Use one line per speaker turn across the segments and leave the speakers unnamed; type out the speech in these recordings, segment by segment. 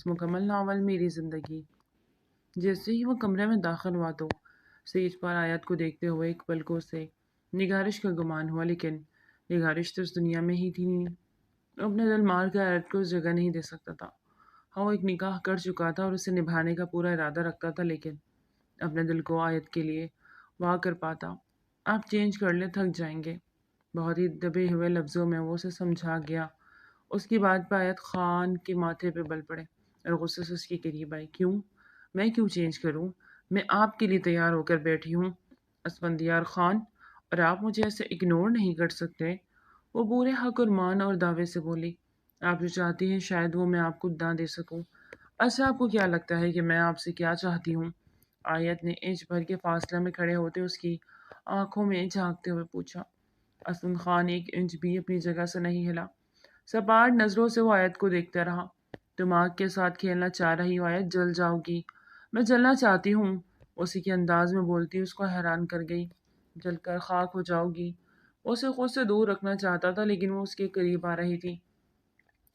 مکمل ناول میری زندگی۔ جیسے ہی وہ کمرے میں داخل ہوا تو سیج پر آیت کو دیکھتے ہوئے ایک پلکوں سے نگارش کا گمان ہوا، لیکن نگارش تو اس دنیا میں ہی تھی نہیں۔ اپنے دل مار کر آیت کو اس جگہ نہیں دے سکتا تھا۔ ہاں، وہ ایک نکاح کر چکا تھا اور اسے نبھانے کا پورا ارادہ رکھتا تھا، لیکن اپنے دل کو آیت کے لیے وا کر پاتا۔ آپ چینج کر لیں، تھک جائیں گے۔ بہت ہی دبے ہوئے لفظوں میں وہ اسے سمجھا گیا۔ اس کی بات پہ آیت خان کے ماتھے پہ بل پڑے اور غصے سے اس کے قریب آئی۔ کیوں؟ میں کیوں چینج کروں؟ میں آپ کے لیے تیار ہو کر بیٹھی ہوں اسفندیار خان، اور آپ مجھے ایسے اگنور نہیں کر سکتے۔ وہ پورے حق اور مان اور دعوے سے بولی۔ آپ جو چاہتی ہیں شاید وہ میں آپ کو نہ دے سکوں۔ اچھا، آپ کو کیا لگتا ہے کہ میں آپ سے کیا چاہتی ہوں؟ آیت نے انچ بھر کے فاصلے میں کھڑے ہوتے اس کی آنکھوں میں جھانکتے ہوئے پوچھا۔ اسد خان ایک انچ بھی اپنی جگہ سے نہیں ہلا۔ سپاٹ نظروں سے وہ آیت کو دیکھتا رہا۔ تم آگ کے ساتھ کھیلنا چاہ رہی ہو آیت، جل جاؤ گی۔ میں جلنا چاہتی ہوں، اسی کے انداز میں بولتی اس کو حیران کر گئی۔ جل کر خاک ہو جاؤ گی۔ وہ اسے خود سے دور رکھنا چاہتا تھا، لیکن وہ اس کے قریب آ رہی تھی۔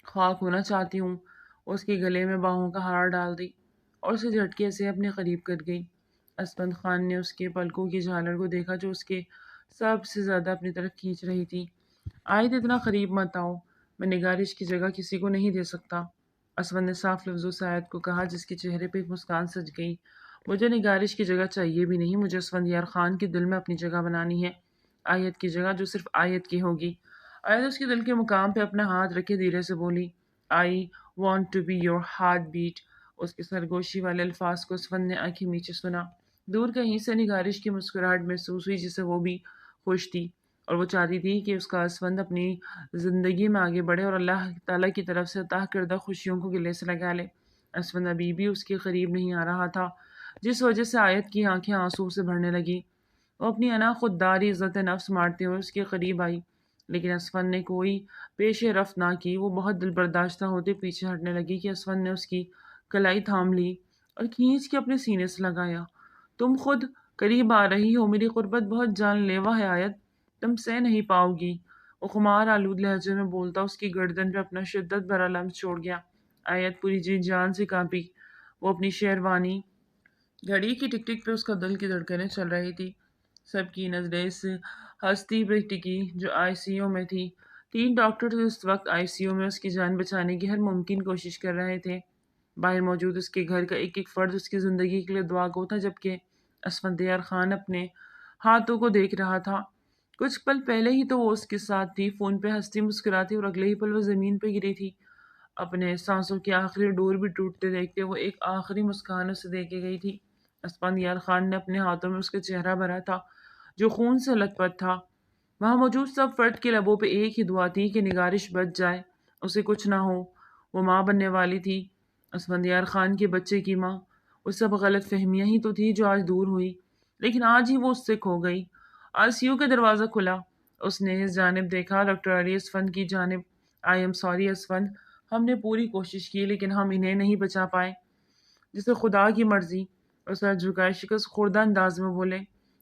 خاک ہونا چاہتی ہوں، اس کے گلے میں باہوں کا ہار ڈال دی اور اسے جھٹکے سے اپنے قریب کر گئی۔ اسفند خان نے اس کے پلکوں کی جھالر کو دیکھا جو اس کے سب سے زیادہ اپنی طرف کھینچ رہی تھی۔ آیت، اتنا قریب مت آؤ، میں نگارش کی جگہ کسی کو نہیں دے سکتا۔ اسفند نے صاف لفظوں سے آیت کو کہا، جس کے چہرے پہ ایک مسکان سج گئی۔ مجھے نگارش کی جگہ چاہیے بھی نہیں، مجھے اسفندیار خان کے دل میں اپنی جگہ بنانی ہے، آیت کی جگہ جو صرف آیت کی ہوگی۔ آیت اس کے دل کے مقام پہ اپنا ہاتھ رکھے دھیرے سے بولی، I want to be your heartbeat. اس کے سرگوشی والے الفاظ کو اسفند نے آنکھیں میچے سنا۔ دور کہیں سے نگارش کی مسکراہٹ محسوس ہوئی، جسے وہ بھی خوش تھی، اور وہ چاہتی تھی کہ اس کا اسفند اپنی زندگی میں آگے بڑھے اور اللہ تعالیٰ کی طرف سے عطا کردہ خوشیوں کو گلے سے لگا لے۔ اسفند ابھی بھی اس کے قریب نہیں آ رہا تھا، جس وجہ سے آیت کی آنکھیں آنسو سے بھرنے لگی۔ وہ اپنی انا خودداری عزت نفس مارتے ہوئے اس کے قریب آئی، لیکن اسفند نے کوئی پیش رفت نہ کی۔ وہ بہت دل برداشتہ ہوتے پیچھے ہٹنے لگی کہ اسفند نے اس کی کلائی تھام لی اور کھینچ کے اپنے سینے سے لگایا۔ تم خود قریب آ رہی ہو، میری قربت بہت جان لیوا ہے آیت، تم سہ نہیں پاؤ گی۔ وہ خمار آلود لہجے میں بولتا اس کی گردن پہ اپنا شدت بھرا لمس چھوڑ گیا۔ آیت پوری جی جان سے کانپی۔ وہ اپنی شیروانی گھڑی کی ٹک ٹک پہ اس کا دل کی دھڑکنیں چل رہی تھی۔ سب کی نظریں اس ہستی پہ ٹکی جو آئی سی یو میں تھی۔ 3 ڈاکٹر اس وقت آئی سی یو میں اس کی جان بچانے کی ہر ممکن کوشش کر رہے تھے۔ باہر موجود اس کے گھر کا ایک ایک فرد اس کی زندگی کے لیے دعا گو تھا، جبکہ اسفندیار خان اپنے ہاتھوں کو دیکھ رہا تھا۔ کچھ پل پہلے ہی تو وہ اس کے ساتھ تھی، فون پہ ہنستی مسکراتی، اور اگلے ہی پل وہ زمین پہ گری تھی۔ اپنے سانسوں کے آخری ڈور بھی ٹوٹتے دیکھتے وہ ایک آخری مسکان اسے دے کے گئی تھی۔ اسفندیار خان نے اپنے ہاتھوں میں اس کا چہرہ بھرا تھا جو خون سے لت پت تھا۔ وہاں موجود سب فرد کے لبوں پہ ایک ہی دعا تھی کہ نگارش بچ جائے، اسے کچھ نہ ہو۔ وہ ماں بننے والی تھی، اسفندیار خان کے بچے کی ماں۔ وہ سب غلط فہمیاں ہی تو تھی جو آج دور ہوئی، لیکن آج ہی وہ اس سے کھو گئی۔ آئی سی یو کا دروازہ کھلا، اس نے اس جانب دیکھا، ڈاکٹر علی اسفند کی جانب۔ آئی ایم سوری اسفند، ہم نے پوری کوشش کی لیکن ہم انہیں نہیں بچا پائے۔ جسے خدا کی مرضی، اور سر جھکائے شکست خوردہ انداز میں بولے۔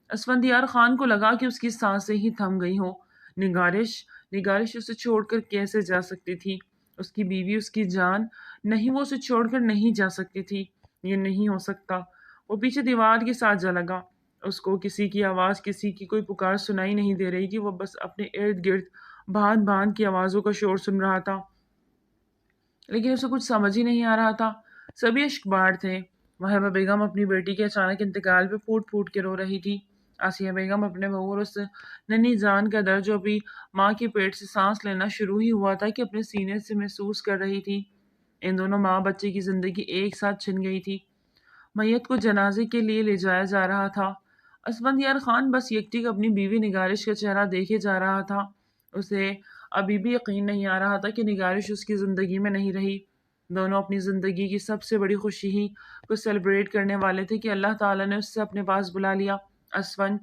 اسفندیار خان کو لگا کہ اس کی سانسیں ہی تھم گئی ہوں۔ نگارش اسے چھوڑ کر کیسے جا سکتی تھی؟ اس کی بیوی، اس کی جان، نہیں، وہ اسے چھوڑ کر نہیں جا سکتی تھی۔ یہ نہیں ہو سکتا۔ وہ پیچھے دیوار کے ساتھ جا لگا۔ اس کو کسی کی آواز، کسی کی کوئی پکار سنائی نہیں دے رہی تھی۔ وہ بس اپنے ارد گرد بھان بھان کی آوازوں کا شور سن رہا تھا، لیکن اسے کچھ سمجھ ہی نہیں آ رہا تھا۔ سبھی اشک باہر تھے۔ وہبہ بیگم اپنی بیٹی کے اچانک انتقال پہ پھوٹ پھوٹ کے رو رہی تھی۔ آسیہ بیگم اپنے بہو اور اس ننھی جان کا درد جو ابھی ماں کے پیٹ سے سانس لینا شروع ہی ہوا تھا کہ اپنے سینے سے محسوس کر رہی تھی۔ ان دونوں ماں بچے کی زندگی ایک ساتھ چھن گئی تھی۔ میت کو جنازے کے لیے لے جایا جا رہا تھا۔ اسفندیار خان بس یکٹک اپنی بیوی نگارش کا چہرہ دیکھے جا رہا تھا۔ اسے ابھی بھی یقین نہیں آ رہا تھا کہ نگارش اس کی زندگی میں نہیں رہی۔ دونوں اپنی زندگی کی سب سے بڑی خوشی ہی کو سیلیبریٹ کرنے والے تھے کہ اللہ تعالیٰ نے اس سے اپنے پاس بلا لیا۔ اسفند،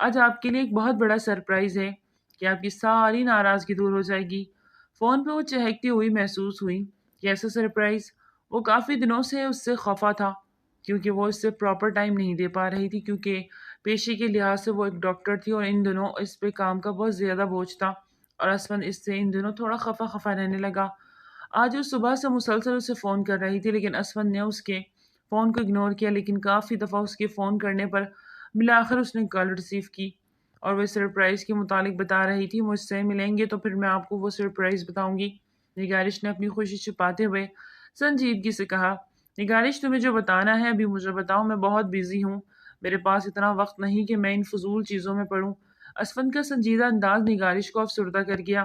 آج آپ کے لیے ایک بہت بڑا سرپرائز ہے کہ آپ کی ساری ناراضگی دور ہو جائے گی۔ فون پہ وہ چہکتی ہوئی محسوس ہوئی۔ کیسا سرپرائز؟ وہ کافی دنوں سے اس سے خفا تھا، کیونکہ وہ اس سے پراپر ٹائم نہیں دے پا رہی تھی، کیونکہ پیشے کے لحاظ سے وہ ایک ڈاکٹر تھی اور ان دنوں اس پہ کام کا بہت زیادہ بوجھ تھا، اور اسفند اس سے ان دنوں تھوڑا خفا رہنے لگا۔ آج وہ صبح سے مسلسل اسے فون کر رہی تھی، لیکن اسفند نے اس کے فون کو اگنور کیا، لیکن کافی دفعہ اس کے فون کرنے پر بالآخر اس نے کال ریسیو کی اور وہ سرپرائز کے متعلق بتا رہی تھی۔ مجھ سے ملیں گے تو پھر میں آپ کو وہ سرپرائز بتاؤں گی، نگارش نے اپنی خوشی چھپاتے ہوئے سنجیدگی سے کہا۔ نگارش تمہیں جو بتانا ہے ابھی مجھے بتاؤ، میں بہت بیزی ہوں، میرے پاس اتنا وقت نہیں کہ میں ان فضول چیزوں میں پڑوں۔ اسفند کا سنجیدہ انداز نگارش کو افسردہ کر گیا۔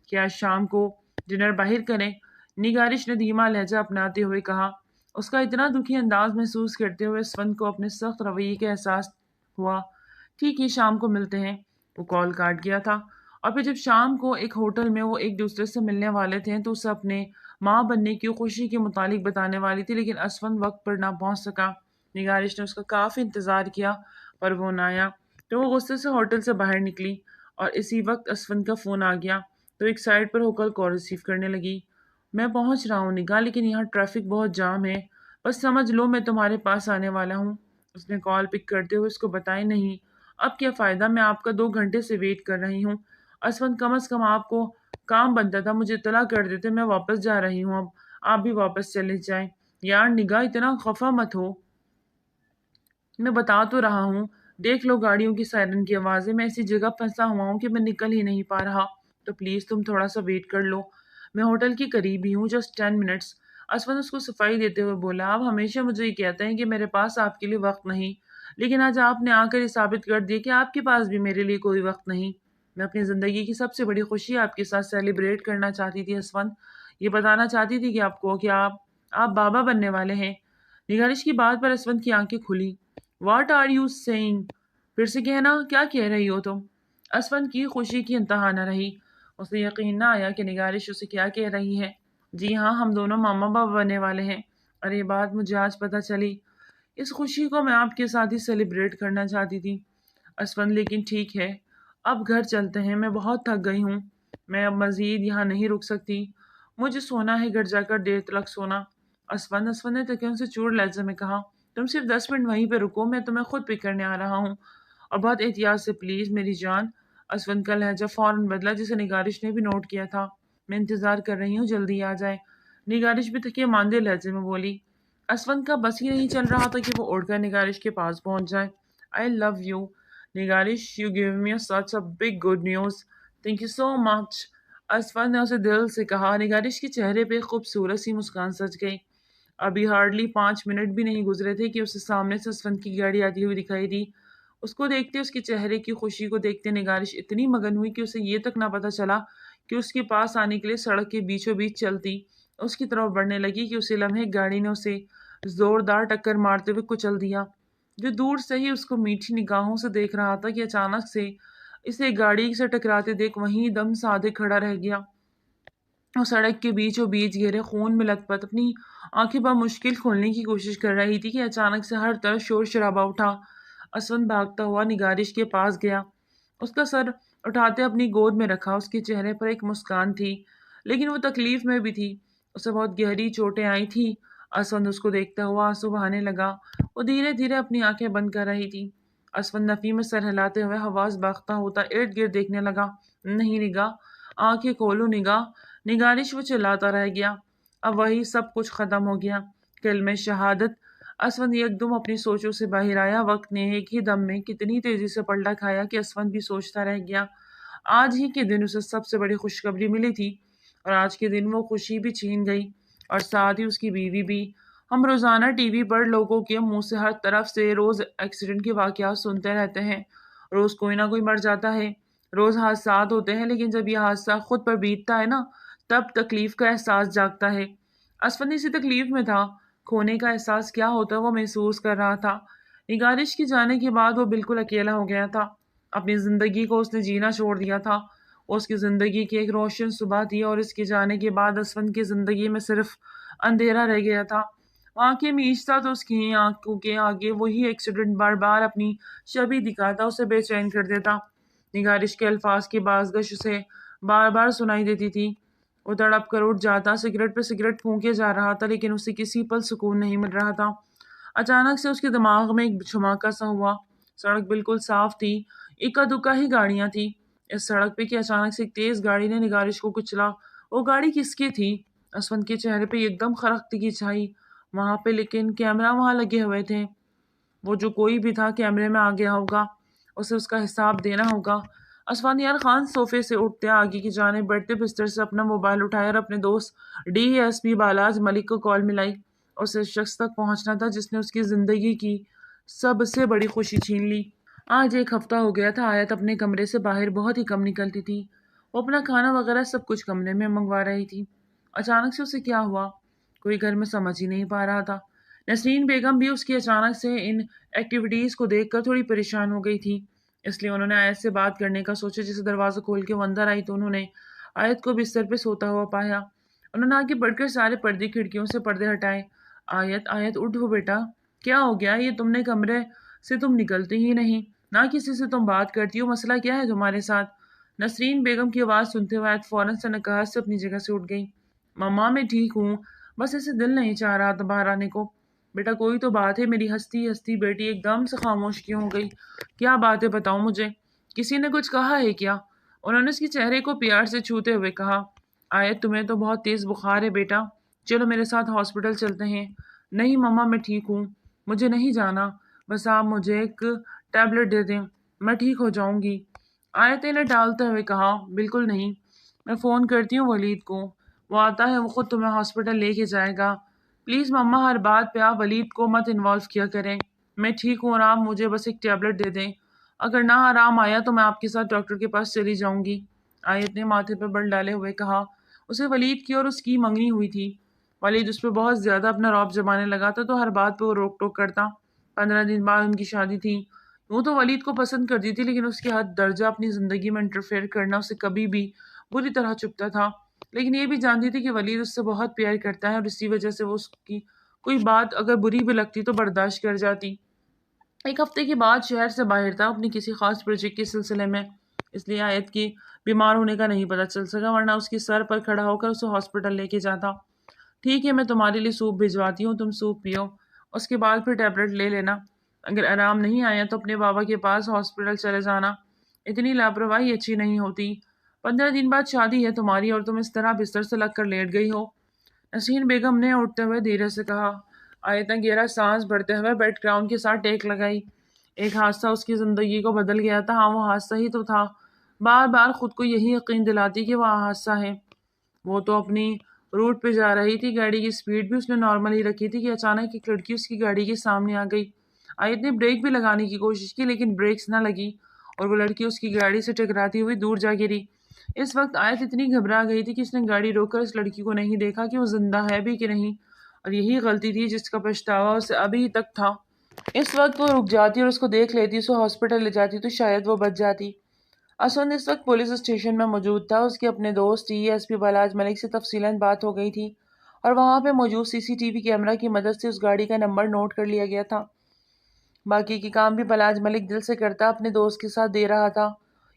کیا آج شام کو ڈنر باہر کریں؟ نگارش نے دھیما لہجہ اپناتے ہوئے کہا۔ اس کا اتنا دکھی انداز محسوس کرتے ہوئے اسفند کو اپنے سخت رویے کا احساس ہوا۔ ٹھیک ہے، شام کو ملتے ہیں۔ وہ کال کاٹ گیا تھا، اور پھر جب شام کو ایک ہوٹل میں وہ ایک دوسرے سے ملنے والے تھے تو اسے اپنے ماں بننے کی خوشی کے متعلق بتانے والی تھی، لیکن اسفند وقت پر نہ پہنچ سکا۔ نگارش نے اس کا کافی انتظار کیا پر وہ نہ آیا، تو وہ غصے سے ہوٹل سے باہر نکلی، اور اسی وقت اسفند کا فون آ گیا تو ایک سائڈ پر ہو کر کال ریسیو کرنے لگی۔ میں پہنچ رہا ہوں نگاہ، لیکن یہاں ٹریفک بہت جام ہے، بس سمجھ لو میں تمہارے پاس آنے والا ہوں۔ اس نے کال پک کرتے ہوئے اس کو بتائی، نہیں اب کیا فائدہ، میں آپ کا 2 گھنٹے سے ویٹ کر رہی ہوں۔ اسفند کم از کم آپ کو کام بنتا تھا، مجھے اطلاع کر دیتے، میں واپس جا رہی ہوں، اب آپ بھی واپس چلے جائیں۔ یار نگاہ اتنا خفا مت ہو، میں بتا تو رہا ہوں، دیکھ لو گاڑیوں کی سائرن کی آوازیں، میں ایسی جگہ پھنسا ہوا ہوں کہ میں نکل ہی نہیں پا رہا، تو پلیز تم تھوڑا سا ویٹ کر لو، میں ہوٹل کے قریب ہی ہوں، جسٹ 10 منٹس۔ اسفند اس کو صفائی دیتے ہوئے بولا، آپ ہمیشہ مجھے یہ کہتے ہیں کہ میرے پاس آپ کے لیے وقت نہیں، لیکن آج آپ نے آ کر یہ ثابت کر دیا کہ آپ کے پاس بھی میرے لیے کوئی وقت نہیں۔ میں اپنی زندگی کی سب سے بڑی خوشی آپ کے ساتھ سیلیبریٹ کرنا چاہتی تھی اسفند، یہ بتانا چاہتی تھی کہ آپ کو کہ آپ بابا بننے والے ہیں۔ نگارش کی بات پر اسفند کی آنکھیں کھلی۔ What are you seeing? پھر سے کہنا، کیا کہہ رہی ہو تم؟ اسفند کی خوشی کی انتہا نہ رہی، اسے یقین نہ آیا کہ نگارش اسے کیا کہہ رہی ہے۔ جی ہاں، ہم دونوں ماما بابا بننے والے ہیں، اور یہ بات مجھے آج پتہ چلی، اس خوشی کو میں آپ کے ساتھ ہی سیلیبریٹ کرنا چاہتی تھی۔ اسفند، لیکن ٹھیک ہے، اب گھر چلتے ہیں، میں بہت تھک گئی ہوں، میں اب مزید یہاں نہیں رک سکتی، مجھے سونا ہے، گھر جا کر دیر تک سونا۔ اسفند نے تکن سے چور لہجے میں کہا، تم صرف 10 منٹ وہیں پہ رکو، میں تمہیں خود پک کرنے آ رہا ہوں، اور بہت احتیاط سے پلیز میری جان۔ اسفند کا لہجہ فوراً بدلا، جسے نگارش نے بھی نوٹ کیا تھا۔ میں انتظار کر رہی ہوں، جلدی آ جائے، نگارش بھی تھکے ماندے لہجے میں بولی۔ اسفند کا بس ہی نہیں چل رہا تھا کہ وہ اڑ کر نگارش کے پاس پہنچ جائے۔ I love you Nigarish, you gave me such a big good news, thank you so much, Asfand نے اسے دل سے کہا۔ نگارش کے چہرے پہ خوبصورت سی مسکان سج گئی۔ ابھی ہارڈلی 5 منٹ بھی نہیں گزرے تھے کہ اسے سامنے سے اسفند کی گاڑی آتی ہوئی دکھائی دی۔ اس کو دیکھتے، اس کے چہرے کی خوشی کو دیکھتے نگارش اتنی مگن ہوئی کہ اسے یہ تک نہ پتہ چلا کہ اس کے پاس آنے کے لیے سڑک کے بیچوں بیچ چلتی اس کی طرف بڑھنے لگی کہ اسی لمحے گاڑی نے اسے زوردار ٹکر مارتے ہوئے کچل دیا۔ جو دور سے ہی اس کو میٹھی نگاہوں سے دیکھ رہا تھا کہ اچانک سے اسے گاڑی سے ٹکراتے دیکھ وہیں دم سادے کھڑا رہ گیا۔ وہ سڑک کے بیچوں بیچ گہرے خون میں لت پت اپنی آنکھیں بمشکل کھولنے کی کوشش کر رہی تھی کہ اچانک سے ہر طرف شور شرابہ اٹھا۔ اسفند بھاگتا ہوا نگارش کے پاس گیا، اس کا سر اٹھاتے اپنی گود میں رکھا، اس کے چہرے پر ایک مسکان تھی، لیکن وہ تکلیف میں بھی تھی، اسے بہت گہری چوٹیں آئی تھی۔ اسفند اس کو دیکھتا ہوا آنسو بہانے لگا، وہ دھیرے دھیرے اپنی آنکھیں بند کر رہی تھی۔ اسفند نفی میں سر ہلاتے ہوئے حواس باختہ ہوتا ارد گرد دیکھنے لگا۔ نہیں نگاہ، آنکھیں کھولو نگاہ، نگارش وہ چلاتا رہ گیا۔ اب وہی سب کچھ ختم ہو گیا، کلمہ شہادت۔ اسفند یکدم اپنی سوچوں سے باہر آیا، وقت نے ایک ہی دم میں کتنی تیزی سے پلٹا کھایا کہ اسفند بھی سوچتا رہ گیا۔ آج ہی کے دن اسے سب سے بڑی خوشخبری ملی تھی، اور آج کے دن وہ خوشی بھی چھین گئی، اور ساتھ ہی اس کی بیوی بھی۔ ہم روزانہ ٹی وی پر لوگوں کے منہ سے ہر طرف سے روز ایکسیڈنٹ کے واقعات سنتے رہتے ہیں، روز کوئی نہ کوئی مر جاتا ہے، روز حادثات ہوتے ہیں، لیکن جب یہ حادثہ خود پر بیتتا ہے نا، تب تکلیف کا احساس جاگتا ہے۔ اسفند اسی تکلیف میں تھا، کھونے کا احساس کیا ہوتا ہے وہ محسوس کر رہا تھا۔ نگارش کے جانے کے بعد وہ بالکل اکیلا ہو گیا تھا، اپنی زندگی کو اس نے جینا چھوڑ دیا تھا، اس کی زندگی کی ایک روشن صبح تھی، اور اس کے جانے کے بعد اسفند کی زندگی میں صرف اندھیرا رہ گیا تھا۔ آنکھیں میچتا تو اس کی آنکھوں کے آگے وہی ایکسیڈنٹ بار بار اپنی شبیہ دکھاتا، اسے بے چین کر دیتا۔ نگارش کے الفاظ کی بازگشت اسے بار بار سنائی دیتی تھی، وہ تڑپ کر اٹھ جاتا، سگریٹ پہ سگریٹ پھونکے جا رہا تھا، لیکن اسے کسی پل سکون نہیں مل رہا تھا۔ اچانک سے اس کے دماغ میں ایک جھماکا سا ہوا، سڑک بالکل صاف تھی، اکا دکا ہی گاڑیاں تھیں اس سڑک پہ کہ اچانک سے ایک تیز گاڑی نے نگارش کو کچلا۔ وہ گاڑی کس کی تھی؟ اسفند کے چہرے پہ ایک دم خرختگی چھائی وہاں پہ، لیکن کیمرہ وہاں لگے ہوئے تھے۔ وہ جو کوئی بھی تھا کیمرے میں آ گیا ہوگا، اسے اس کا حساب دینا ہوگا۔ اسفندیار خان صوفے سے اٹھتے آگے کی جانب بڑھتے، بستر سے اپنا موبائل اٹھایا اور اپنے دوست ڈی ایس پی بالاج ملک کو کال ملائی۔ اسے اس شخص تک پہنچنا تھا جس نے اس کی زندگی کی سب سے بڑی خوشی چھین لی۔ آج ایک ہفتہ ہو گیا تھا آیت اپنے کمرے سے باہر بہت ہی کم نکلتی تھی۔ وہ اپنا کھانا وغیرہ سب کچھ کمرے میں منگوا رہی تھی۔ اچانک سے اسے کیا ہوا، کوئی گھر میں سمجھ ہی نہیں پا رہا تھا۔ نسرین بیگم بھی اس کی اچانک سے ان ایکٹیویٹیز کو دیکھ کر تھوڑی پریشان ہو گئی تھی، اس لیے انہوں نے آیت سے بات کرنے کا سوچا۔ جسے دروازہ کھول کے وہ اندر آئی تو انہوں نے آیت کو بستر پہ سوتا ہوا پایا۔ انہوں نے آگے بڑھ کر سارے پردے کھڑکیوں سے پردے ہٹائے۔ آیت آیت اٹھو بیٹا، کیا ہو گیا؟ یہ تم نے کمرے سے تم نکلتے ہی نہیں، نہ کسی سے تم بات کرتی ہو، مسئلہ کیا ہے تمہارے ساتھ؟ نسرین بیگم کی آواز سنتے ہوئے آیت فوراً سے نکہت سے اپنی جگہ سے اٹھ گئی۔ ماما میں ٹھیک ہوں، بس ایسے دل نہیں چاہ رہا تھا باہر آنے کو۔ بیٹا کوئی تو بات ہے؟ میری ہستی ہستی بیٹی ایک دم سے خاموش کیوں ہو گئی؟ کیا بات ہے بتاؤ مجھے، کسی نے کچھ کہا ہے کیا؟ انہوں نے اس کے چہرے کو پیار سے چھوتے ہوئے کہا۔ آیت تمہیں تو بہت تیز بخار ہے بیٹا، چلو میرے ساتھ ہاسپٹل چلتے ہیں۔ نہیں ماما میں ٹھیک ہوں، مجھے نہیں جانا، بس آپ مجھے ایک ٹیبلٹ دے دیں، میں ٹھیک ہو جاؤں گی۔ آیت نے ٹالتے ہوئے کہا بالکل نہیں، میں فون کرتی ہوں ولید کو، وہ آتا ہے، وہ خود تمہیں ہاسپٹل لے کے جائے گا۔ پلیز مما ہر بات پہ آپ ولید کو مت انوالو کیا کریں، میں ٹھیک ہوں اور آپ مجھے بس ایک ٹیبلٹ دے دیں، اگر نہ آرام آیا تو میں آپ کے ساتھ ڈاکٹر کے پاس چلی جاؤں گی۔ آیت نے ماتھے پہ بل ڈالے ہوئے کہا۔ اسے ولید کی اور اس کی منگنی ہوئی تھی، ولید اس پہ بہت زیادہ اپنا رعب جمانے لگا تھا تو ہر بات پہ وہ روک ٹوک کرتا۔ 15 دن بعد ان کی شادی تھی۔ وہ تو ولید کو پسند کرتی تھی لیکن اس کے حد درجہ اپنی زندگی میں انٹرفیئر کرنا اسے کبھی بھی بری طرح چبھتا تھا، لیکن یہ بھی جانتی تھی کہ ولید اس سے بہت پیار کرتا ہے اور اسی وجہ سے وہ اس کی کوئی بات اگر بری بھی لگتی تو برداشت کر جاتی۔ ایک ہفتے کے بعد شہر سے باہر تھا اپنی کسی خاص پروجیکٹ کے سلسلے میں، اس لیے آیت کی بیمار ہونے کا نہیں پتہ چل سکا، ورنہ اس کی سر پر کھڑا ہو کر اسے ہاسپٹل لے کے جاتا۔ ٹھیک ہے میں تمہارے لیے سوپ بھجواتی ہوں، تم سوپ پیو، اس کے بعد پھر ٹیبلٹ لے لینا، اگر آرام نہیں آیا تو اپنے بابا کے پاس ہاسپٹل چلے جانا، اتنی لاپرواہی اچھی نہیں ہوتی۔ 15 دن بعد شادی ہے تمہاری اور تم اس طرح بستر سے لگ کر لیٹ گئی ہو۔ نسرین بیگم نے اٹھتے ہوئے دھیرے سے کہا۔ آیت نے گہرا سانس بھرتے ہوئے بیڈ گراؤنڈ کے ساتھ ٹیک لگائی۔ ایک حادثہ اس کی زندگی کو بدل گیا تھا، ہاں وہ حادثہ ہی تو تھا، بار بار خود کو یہی یقین دلاتی کہ وہ حادثہ ہے۔ وہ تو اپنی روٹ پہ جا رہی تھی، گاڑی کی سپیڈ بھی اس نے نارمل ہی رکھی تھی کہ اچانک ایک لڑکی اس کی گاڑی کے سامنے آ گئی۔ آیت نے بریک بھی لگانے کی کوشش کی لیکن بریکس نہ لگی اور وہ لڑکی اس کی گاڑی سے ٹکراتی ہوئی دور جا گری۔ اس وقت آیت اتنی گھبرا گئی تھی کہ اس نے گاڑی روک کر اس لڑکی کو نہیں دیکھا کہ وہ زندہ ہے بھی کہ نہیں، اور یہی غلطی تھی جس کا پچھتاوا اسے ابھی تک تھا۔ اس وقت وہ رک جاتی اور اس کو دیکھ لیتی، اسے ہاسپٹل لے جاتی تو شاید وہ بچ جاتی۔ اسود اس وقت پولیس اسٹیشن میں موجود تھا، اس کے اپنے دوست ڈی ایس پی بالاج ملک سے تفصیلاً بات ہو گئی تھی اور وہاں پہ موجود سی سی ٹی وی کیمرہ کی مدد سے اس گاڑی کا نمبر نوٹ کر لیا گیا تھا۔ باقی کی کام بھی بالاج ملک دل سے کرتا اپنے دوست کے ساتھ دے رہا تھا۔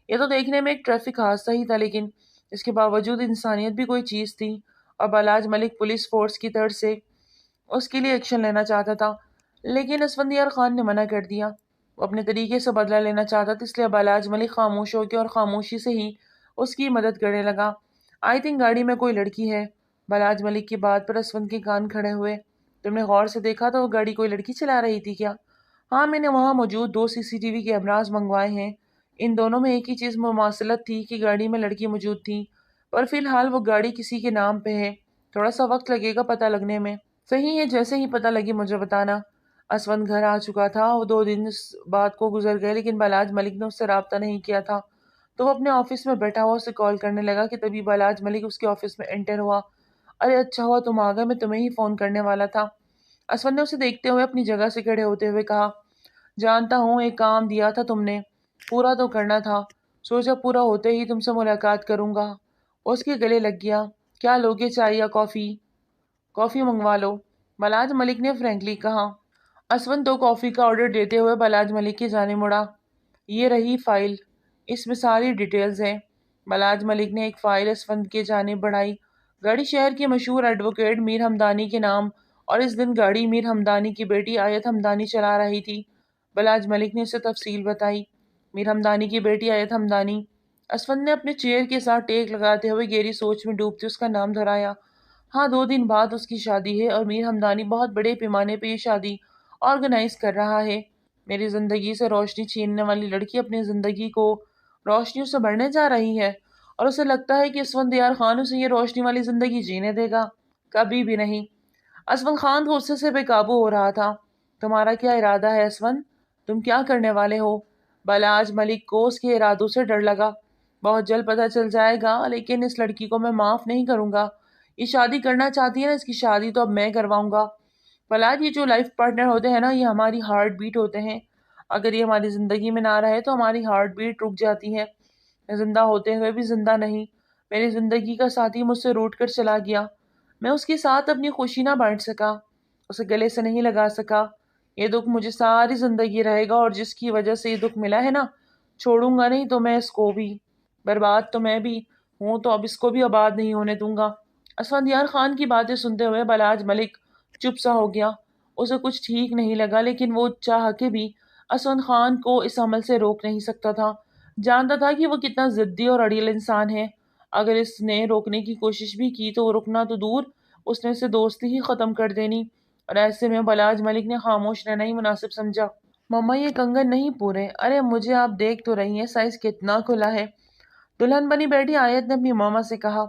یہ تو دیکھنے میں ایک ٹریفک حادثہ ہی تھا لیکن اس کے باوجود انسانیت بھی کوئی چیز تھی اور بالاج ملک پولیس فورس کی طرف سے اس کے لیے ایکشن لینا چاہتا تھا، لیکن اسفندیار خان نے منع کر دیا۔ وہ اپنے طریقے سے بدلہ لینا چاہتا تھا، اس لیے بالاج ملک خاموش ہو کے اور خاموشی سے ہی اس کی مدد کرنے لگا۔ آئی تھنک گاڑی میں کوئی لڑکی ہے۔ بالاج ملک کی بات پر اسفند کے کان کھڑے ہوئے۔ تم نے غور سے دیکھا تو وہ گاڑی کوئی لڑکی چلا رہی تھی کیا؟ ہاں میں نے وہاں موجود 2 سی سی ٹی وی کیمراز منگوائے ہیں، ان دونوں میں ایک ہی چیز مماثلت تھی کہ گاڑی میں لڑکی موجود تھی، پر فی الحال وہ گاڑی کسی کے نام پہ ہے، تھوڑا سا وقت لگے گا پتہ لگنے میں۔ صحیح ہے، جیسے ہی پتہ لگے مجھے بتانا۔ اسفند گھر آ چکا تھا، وہ 2 دن اس بات کو گزر گئے لیکن بالاج ملک نے اس سے رابطہ نہیں کیا تھا، تو وہ اپنے آفس میں بیٹھا ہوا اسے کال کرنے لگا کہ تبھی بالاج ملک اس کے آفس میں انٹر ہوا۔ ارے اچھا ہوا تم آ گئے، میں تمہیں ہی فون کرنے والا تھا۔ اسفند نے اسے دیکھتے ہوئے اپنی جگہ سے کھڑے ہوتے ہوئے کہا، جانتا ہوں ایک کام دیا تھا تم نے، پورا تو کرنا تھا، سوچا پورا ہوتے ہی تم سے ملاقات کروں گا۔ اس کے گلے لگ گیا۔ کیا لوگے، چائے یا کافی؟ کافی منگوا لو، بالاج ملک نے فرینکلی کہا۔ اسفند 2 کافی کا آرڈر دیتے ہوئے بالاج ملک کی جانب مڑا۔ یہ رہی فائل، اس میں ساری ڈیٹیلز ہیں۔ بالاج ملک نے ایک فائل اسفند کی جانب بڑھائی۔ گاڑی شہر کے مشہور ایڈوکیٹ میر ہمدانی کے نام اور اس دن گاڑی میر ہمدانی کی بیٹی آیت ہمدانی چلا رہی تھی۔ بالاج ملک نے اسے تفصیل بتائی۔ میر ہمدانی کی بیٹی آیت ہمدانی۔ اسفند نے اپنے چیئر کے ساتھ ٹیک لگاتے ہوئے گہری سوچ میں ڈوبتے اس کا نام دہرایا۔ ہاں 2 دن بعد اس کی شادی ہے اور میر ہمدانی بہت بڑے پیمانے پہ یہ شادی آرگنائز کر رہا ہے۔ میری زندگی سے روشنی چھیننے والی لڑکی اپنی زندگی کو روشنیوں سے بھرنے جا رہی ہے اور اسے لگتا ہے کہ اسفندیار خان اسے یہ روشنی والی زندگی جینے دے گا۔ کبھی بھی نہیں۔ اسفند خان غصے سے بے قابو ہو رہا تھا۔ تمہارا کیا ارادہ ہے اسفند؟ تم کیا کرنے والے ہو؟ بلاج ملک کو اس کے ارادوں سے ڈر لگا۔ بہت جلد پتہ چل جائے گا، لیکن اس لڑکی کو میں معاف نہیں کروں گا۔ یہ شادی کرنا چاہتی ہے نا، اس کی شادی تو اب میں کرواؤں گا۔ بلاج، یہ جو لائف پارٹنر ہوتے ہیں نا، یہ ہماری ہارٹ بیٹ ہوتے ہیں۔ اگر یہ ہماری زندگی میں نہ رہے تو ہماری ہارٹ بیٹ رک جاتی ہے۔ زندہ ہوتے ہوئے بھی زندہ نہیں۔ میری زندگی کا ساتھی مجھ سے روٹ کر چلا گیا۔ میں اس کے ساتھ اپنی خوشی نہ بانٹ سکا، اسے گلے سے نہیں لگا سکا۔ یہ دکھ مجھے ساری زندگی رہے گا، اور جس کی وجہ سے یہ دکھ ملا ہے نا، چھوڑوں گا نہیں تو میں اس کو بھی۔ برباد تو میں بھی ہوں، تو اب اس کو بھی آباد نہیں ہونے دوں گا۔ اسفندیار خان کی باتیں سنتے ہوئے بلاج ملک چپ سا ہو گیا۔ اسے کچھ ٹھیک نہیں لگا، لیکن وہ چاہ کے بھی اسفند خان کو اس عمل سے روک نہیں سکتا تھا۔ جانتا تھا کہ وہ کتنا ضدی اور اڑیل انسان ہے۔ اگر اس نے روکنے کی کوشش بھی کی تو وہ رکنا تو دور، اس نے اسے دوستی ہی ختم کر دینی، اور ایسے میں بلاج ملک نے خاموش رہنا ہی مناسب سمجھا۔ مما، یہ کنگن نہیں پورے۔ ارے مجھے آپ دیکھ تو رہی ہیں، سائز کتنا کھلا ہے۔ دلہن بنی بیٹی آیت نے اپنی ماما سے کہا۔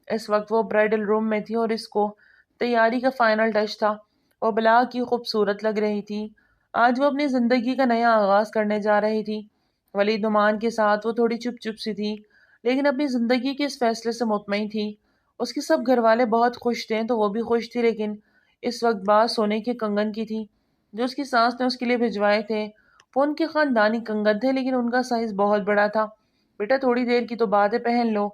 اس وقت وہ برائڈل روم میں تھی اور اس کو تیاری کا فائنل ٹچ تھا۔ وہ بلا کی خوبصورت لگ رہی تھی۔ آج وہ اپنی زندگی کا نیا آغاز کرنے جا رہی تھی۔ ولید نعمان کے ساتھ وہ تھوڑی چپ چپ سی تھی، لیکن اپنی زندگی کے اس فیصلے سے مطمئن تھی۔ اس کے سب گھر والے بہت خوش تھے تو وہ بھی خوش تھی، لیکن اس وقت بات سونے کے کنگن کی تھی جو اس کی ساس نے اس کے لیے بھجوائے تھے۔ وہ ان کے خاندانی کنگن تھے، لیکن ان کا سائز بہت بڑا تھا۔ بیٹا تھوڑی دیر کی تو بات ہے، پہن لو۔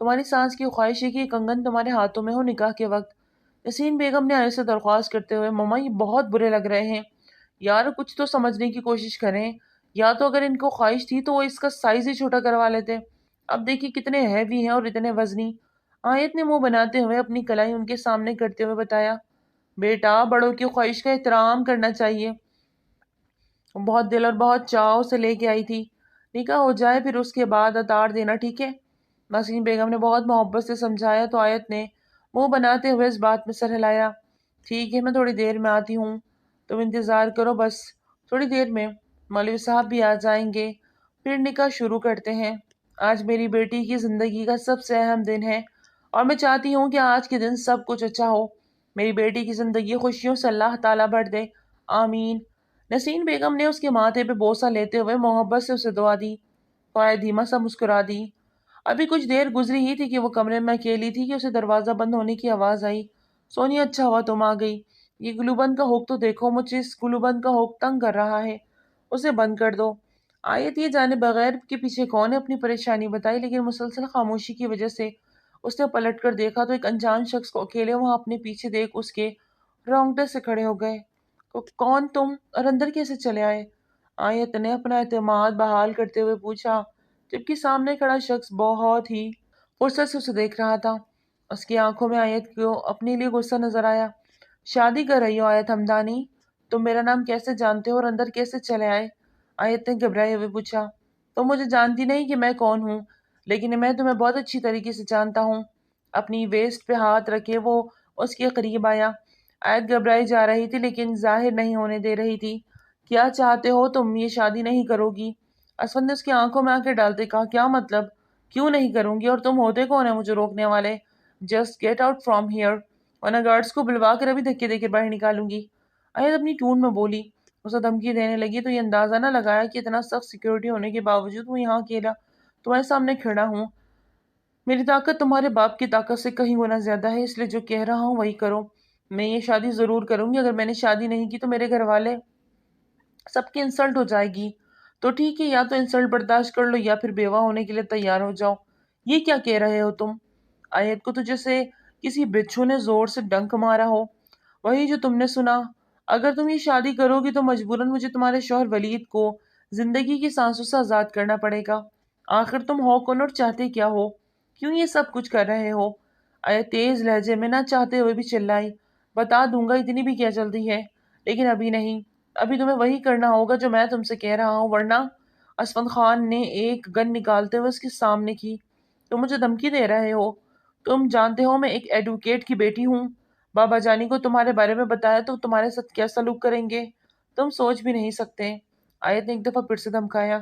تمہاری ساس کی خواہش ہے کہ یہ کنگن تمہارے ہاتھوں میں ہو نکاح کے وقت۔ یاسین بیگم نے آئے سے درخواست کرتے ہوئے، مما یہ بہت برے لگ رہے ہیں۔ یار کچھ تو سمجھنے کی کوشش کریں، یا تو اگر ان کو خواہش تھی تو وہ اس کا سائز ہی چھوٹا کروا لیتے۔ اب دیکھیے کتنے ہیوی ہیں اور اتنے وزنی۔ آیت نے منہ بناتے ہوئے اپنی کلائی ان کے سامنے کرتے ہوئے بتایا، بیٹا بڑوں کی خواہش کا احترام کرنا چاہیے۔ بہت دل اور بہت چاؤ سے لے کے آئی تھی۔ نکاح ہو جائے پھر اس کے بعد اتار دینا، ٹھیک ہے؟ نسیم بیگم نے بہت محبت سے سمجھایا تو آیت نے منہ بناتے ہوئے اس بات میں سر ہلایا۔ ٹھیک ہے، میں تھوڑی دیر میں آتی ہوں، تم انتظار کرو بس۔ تھوڑی دیر میں مولوی صاحب بھی آ جائیں گے، پھر نکاح شروع کرتے ہیں۔ آج میری بیٹی کی زندگی کا سب سے اہم دن ہے اور میں چاہتی ہوں کہ آج کے دن سب کچھ اچھا ہو۔ میری بیٹی کی زندگی خوشیوں سے اللہ تعالیٰ بھر دے، آمین۔ نسیم بیگم نے اس کے ماتھے پہ بوسہ لیتے ہوئے محبت سے اسے دعا دی۔ فائد دھیما سا مسکرا دی۔ ابھی کچھ دیر گزری ہی تھی کہ وہ کمرے میں اکیلی تھی کہ اسے دروازہ بند ہونے کی آواز آئی۔ سونی، اچھا ہوا تم آ گئی۔ یہ گلو بند کا ہک تو دیکھو، مجھے اس گلو بند کا ہک تنگ کر رہا ہے، اسے بند کر دو۔ آیت یہ جانے بغیر کے پیچھے کون ہے اپنی پریشانی بتائی، لیکن مسلسل خاموشی کی وجہ سے اس نے پلٹ کر دیکھا تو ایک انجان شخص کو اکیلے وہاں اپنے پیچھے دیکھ اس کے رونگٹے سے کھڑے ہو گئے۔ کون تم، اور اندر کیسے چلے آئے؟ آیت نے اپنا اعتماد بحال کرتے ہوئے پوچھا، جبکہ سامنے کھڑا شخص بہت ہی فرصت سے اسے دیکھ رہا تھا۔ اس کی آنکھوں میں آیت کو اپنے لیے غصہ نظر آیا۔ شادی کر رہی ہو آیت حمدانی؟ تم میرا نام کیسے جانتے ہو اور اندر کیسے چلے آئے؟ آیت نے گھبرائے ہوئے پوچھا۔ تم مجھے جانتی نہیں کہ میں کون ہوں، لیکن میں تمہیں بہت اچھی طریقے سے جانتا ہوں۔ اپنی ویسٹ پہ ہاتھ رکھے وہ اس کے قریب آیا۔ آیت گھبرائی جا رہی تھی لیکن ظاہر نہیں ہونے دے رہی تھی۔ کیا چاہتے ہو تم؟ یہ شادی نہیں کرو گی؟ اسفند نے اس کی آنکھوں میں آنکھیں ڈالتے کہا، کیا مطلب؟ کیوں نہیں کروں گی؟ اور تم ہوتے کون ہیں مجھے روکنے والے؟ Just get out from here, ورنہ گارڈز کو بلوا کر ابھی دھکے دے کر باہر نکالوں گی۔ آیت اپنی ٹون میں بولی۔ اسے دھمکی دینے لگی تو یہ اندازہ نہ لگایا کہ اتنا سخت سیکیورٹی ہونے کے باوجود وہ یہاں اکیلا تمہارے سامنے کھڑا ہوں۔ میری طاقت تمہارے باپ کی طاقت سے کہیں گنا زیادہ ہے، اس لیے جو کہہ رہا ہوں وہی کرو۔ میں یہ شادی ضرور کروں گی۔ اگر میں نے شادی نہیں کی تو میرے گھر والے سب کی انسلٹ ہو جائے گی۔ تو ٹھیک ہے، یا تو انسلٹ برداشت کر لو یا پھر بیوہ ہونے کے لیے تیار ہو جاؤ۔ یہ کیا کہہ رہے ہو تم؟ آیت کو تو جیسے کسی بچھو نے زور سے ڈنک مارا ہو۔ وہی جو تم نے سنا۔ اگر تم یہ شادی کرو گی تو مجبوراً مجھے تمہارے شوہر ولید کو زندگی کی سانسوں سے آزاد کرنا پڑے گا۔ آخر تم ہو کون اور چاہتے کیا ہو؟ کیوں یہ سب کچھ کر رہے ہو؟ آیت تیز لہجے میں نہ چاہتے ہوئے بھی چلائی، بتا دوں گا، اتنی بھی کیا جلدی ہے، لیکن ابھی نہیں۔ ابھی تمہیں وہی کرنا ہوگا جو میں تم سے کہہ رہا ہوں، ورنہ… اسفند خان نے ایک گن نکالتے ہوئے اس کے سامنے کی۔ تم مجھے دھمکی دے رہے ہو؟ تم جانتے ہو میں ایک ایڈوکیٹ کی بیٹی ہوں. بابا جانی کو تمہارے بارے میں بتایا تو تمہارے ساتھ کیا سلوک کریں گے تم سوچ بھی نہیں سکتے. آیت نے ایک دفعہ پھر سے دھمکایا.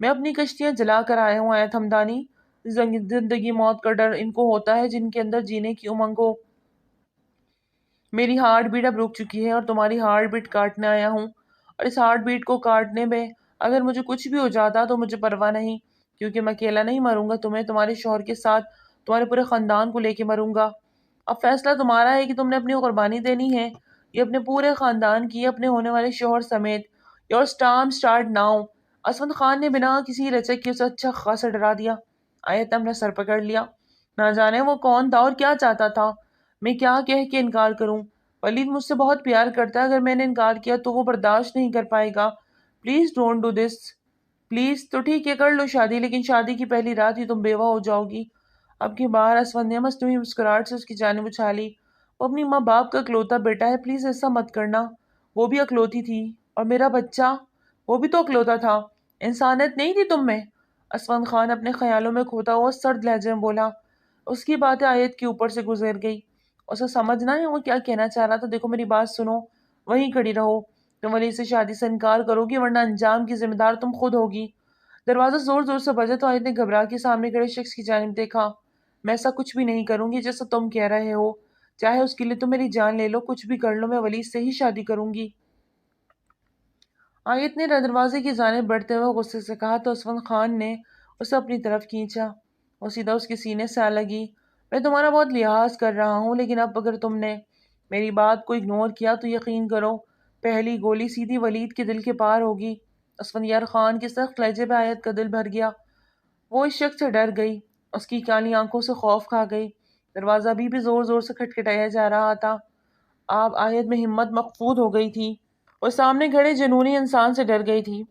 میں اپنی کشتیاں جلا کر آیا ہوں آیت ہمدانی. زندگی موت کا ڈر ان کو ہوتا ہے جن کے اندر جینے کی امنگ ہو. میری ہارٹ بیٹ اب رک چکی ہے اور تمہاری ہارٹ بیٹ کاٹنے آیا ہوں. اور اس ہارٹ بیٹ کو کاٹنے میں اگر مجھے کچھ بھی ہو جاتا تو مجھے پرواہ نہیں، کیونکہ میں اکیلا نہیں مروں گا، تمہیں تمہارے شوہر کے ساتھ تمہارے پورے خاندان کو لے کے مروں گا. اب فیصلہ تمہارا ہے کہ تم نے اپنی قربانی دینی ہے یہ اپنے پورے خاندان کی، اپنے ہونے والے شوہر سمیت. Your storm start now. اسود خان نے بنا کسی رچک کے اسے اچھا خاصا ڈرا دیا. آیت نے اپنا سر پکڑ لیا. نہ جانے وہ کون تھا اور کیا چاہتا تھا. میں کیا کہہ کے انکار کروں؟ ولید مجھ سے بہت پیار کرتا ہے، اگر میں نے انکار کیا تو وہ برداشت نہیں کر پائے گا. Please don't do this. Please. تو ٹھیک ہے کر لو شادی، لیکن شادی کی پہلی رات ہی تم بیوہ ہو جاؤ گی. اب کی بار اسود نے مصنوعی مسکراہٹ سے اس کی جانب اچھالی. وہ اپنی ماں باپ کا اکلوتا بیٹا ہے، پلیز ایسا مت کرنا. وہ بھی اکلوتی تھی. اور میرا بچہ وہ بھی تو اکلوتا تھا. انسانیت نہیں تھی تم میں. اسود خان اپنے خیالوں میں کھوتا ہوا سرد لہجے میں بولا. اس کی باتیں آیت کے اوپر سے گزر گئی. اسے سمجھنا ہے وہ کیا کہنا چاہ رہا تھا. دیکھو میری بات سنو، وہیں کھڑی رہو. تم ولی سے شادی سے انکار کرو گی ورنہ انجام کی ذمہ دار تم خود ہوگی. دروازہ زور زور سے بجا تو آیت نے گھبرا کے سامنے کھڑے شخص کی جانب دیکھا. میں ایسا کچھ بھی نہیں کروں گی جیسا تم کہہ رہے ہو، چاہے اس کے لیے تم میری جان لے لو، کچھ بھی کر لو، میں ولی سے ہی شادی کروں گی. آیت نے دروازے کی جانب بڑھتے ہوئے غصے سے کہا تو اسود خان نے اسے اپنی طرف کھینچا. وہ سیدھا اس کے سینے سے آ لگی. میں تمہارا بہت لحاظ کر رہا ہوں، لیکن اب اگر تم نے میری بات کو اگنور کیا تو یقین کرو پہلی گولی سیدھی ولید کے دل کے پار ہوگی. اسفندیار خان کے سخت لہجے پہ آیت کا دل بھر گیا. وہ اس شخص سے ڈر گئی. اس کی کالی آنکھوں سے خوف کھا گئی. دروازہ بھی زور زور سے کھٹکھٹایا جا رہا تھا. آپ آیت میں ہمت مقفود ہو گئی تھی. وہ سامنے کھڑے جنونی انسان سے ڈر گئی تھی.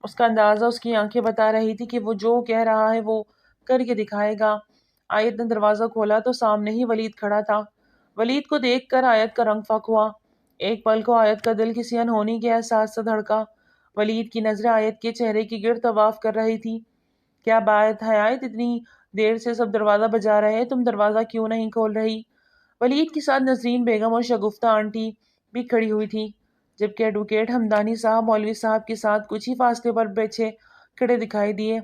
اس کا اندازہ اس کی آنکھیں بتا رہی تھی کہ وہ جو کہہ رہا ہے وہ کر کے دکھائے گا. آیت نے دروازہ کھولا تو سامنے ہی ولید کھڑا تھا. ولید کو دیکھ کر آیت کا رنگ فاق ہوا. ایک پل کو آیت کا دل کسی انہونی کے احساس سے دھڑکا. ولید کی نظریں آیت کے چہرے کی گرد طواف کر رہی تھی. کیا بات ہے آیت، اتنی دیر سے سب دروازہ بجا رہے ہیں، تم دروازہ کیوں نہیں کھول رہی؟ ولید کے ساتھ نسرین بیگم اور شگفتہ آنٹی بھی کھڑی ہوئی تھی، جبکہ ایڈوکیٹ ہمدانی صاحب مولوی صاحب کے ساتھ کچھ ہی فاصلے پر پیچھے کھڑے دکھائی دیے.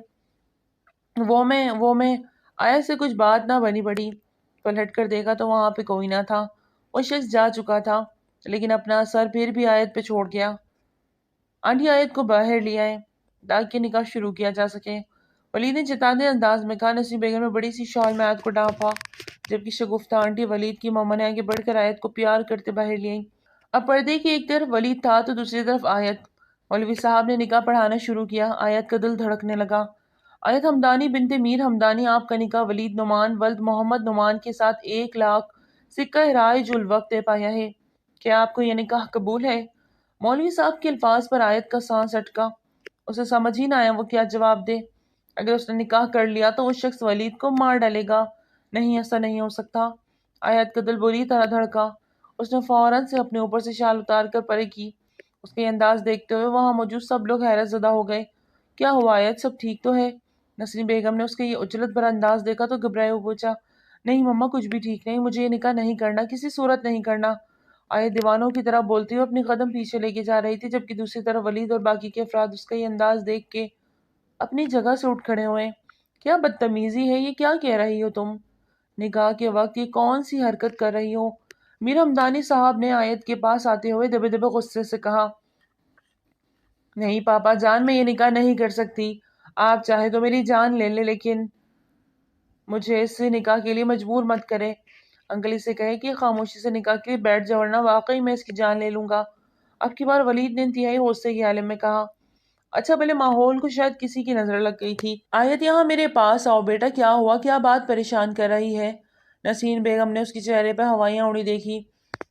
وہ میں آیت سے کچھ بات نہ بنی پڑی. پلٹ کر دیکھا تو وہاں پہ کوئی نہ تھا. وہ شخص جا چکا تھا، لیکن اپنا اثر پھر بھی آیت پہ چھوڑ گیا. آنٹی آیت کو باہر لے آئے تاکہ نکاح شروع کیا جا سکے. ولید نے چتانے انداز میں کہا. نسرین بیگم نے بڑی سی شال میں آیت کو ڈھانپا، جبکہ شگفتہ آنٹی ولید کی ماما نے آگے بڑھ کر آیت کو پیار کرتے باہر لے آئیں. اب پردے کی ایک طرف ولید تھا تو دوسری طرف آیت. مولوی صاحب نے نکاح پڑھانا شروع کیا. آیت کا دل دھڑکنے لگا. آیت ہمدانی بنت میر ہمدانی، آپ کا نکاح ولید نعمان ولد محمد نعمان کے ساتھ 1,00,000 سکہ رائج الوقت طے پایا ہے. کیا آپ کو یہ نکاح قبول ہے؟ مولوی صاحب کے الفاظ پر آیت کا سانس اٹکا. اسے سمجھ ہی نہ آیا وہ کیا جواب دے. اگر اس نے نکاح کر لیا تو وہ شخص ولید کو مار ڈالے گا. نہیں، ایسا نہیں ہو سکتا. آیت کا دل بری طرح دھڑکا. اس نے فوراً سے اپنے اوپر سے شال اتار کر پرے کی. اس کے انداز دیکھتے ہوئے وہاں موجود سب لوگ حیرت زدہ ہو گئے. کیا ہوا آیت، سب ٹھیک تو ہے؟ نسرین بیگم نے اس کے یہ اجلت بھرا انداز دیکھا تو گھبرائے ہوئے پوچھا. نہیں مما، کچھ بھی ٹھیک نہیں، مجھے یہ نکاح نہیں کرنا، کسی صورت نہیں کرنا. آیت دیوانوں کی طرح بولتی ہوئے اپنی قدم پیچھے لے کے جا رہی تھی، جبکہ دوسری طرف ولید اور باقی کے افراد اس کا یہ انداز دیکھ کے اپنی جگہ سے اٹھ کھڑے ہوئے. کیا بدتمیزی ہے یہ، کیا کہہ رہی ہو تم؟ نکاح کے وقت یہ کون سی حرکت کر رہی ہو؟ میر ہمدانی صاحب نے آیت کے پاس آتے ہوئے دبے دبے غصے سے کہا. نہیں پاپا جان، میں یہ نکاح نہیں کر سکتی. آپ چاہے تو میری جان لے لے، لیکن مجھے اس نکاح کے لیے مجبور مت کرے. انکل اسے کہے کہ خاموشی سے نکاح کے لیے بیٹھ جاؤ ورنہ واقعی میں اس کی جان لے لوں گا. اب کی بار ولید نے انتہائی غصے کے عالم میں کہا. اچھا بھلے ماحول کو شاید کسی کی نظر لگ گئی تھی. آیت یہاں میرے پاس آؤ بیٹا، کیا ہوا، کیا بات پریشان کر رہی ہے؟ نسرین بیگم نے اس کے چہرے پہ ہوائیاں اڑی دیکھی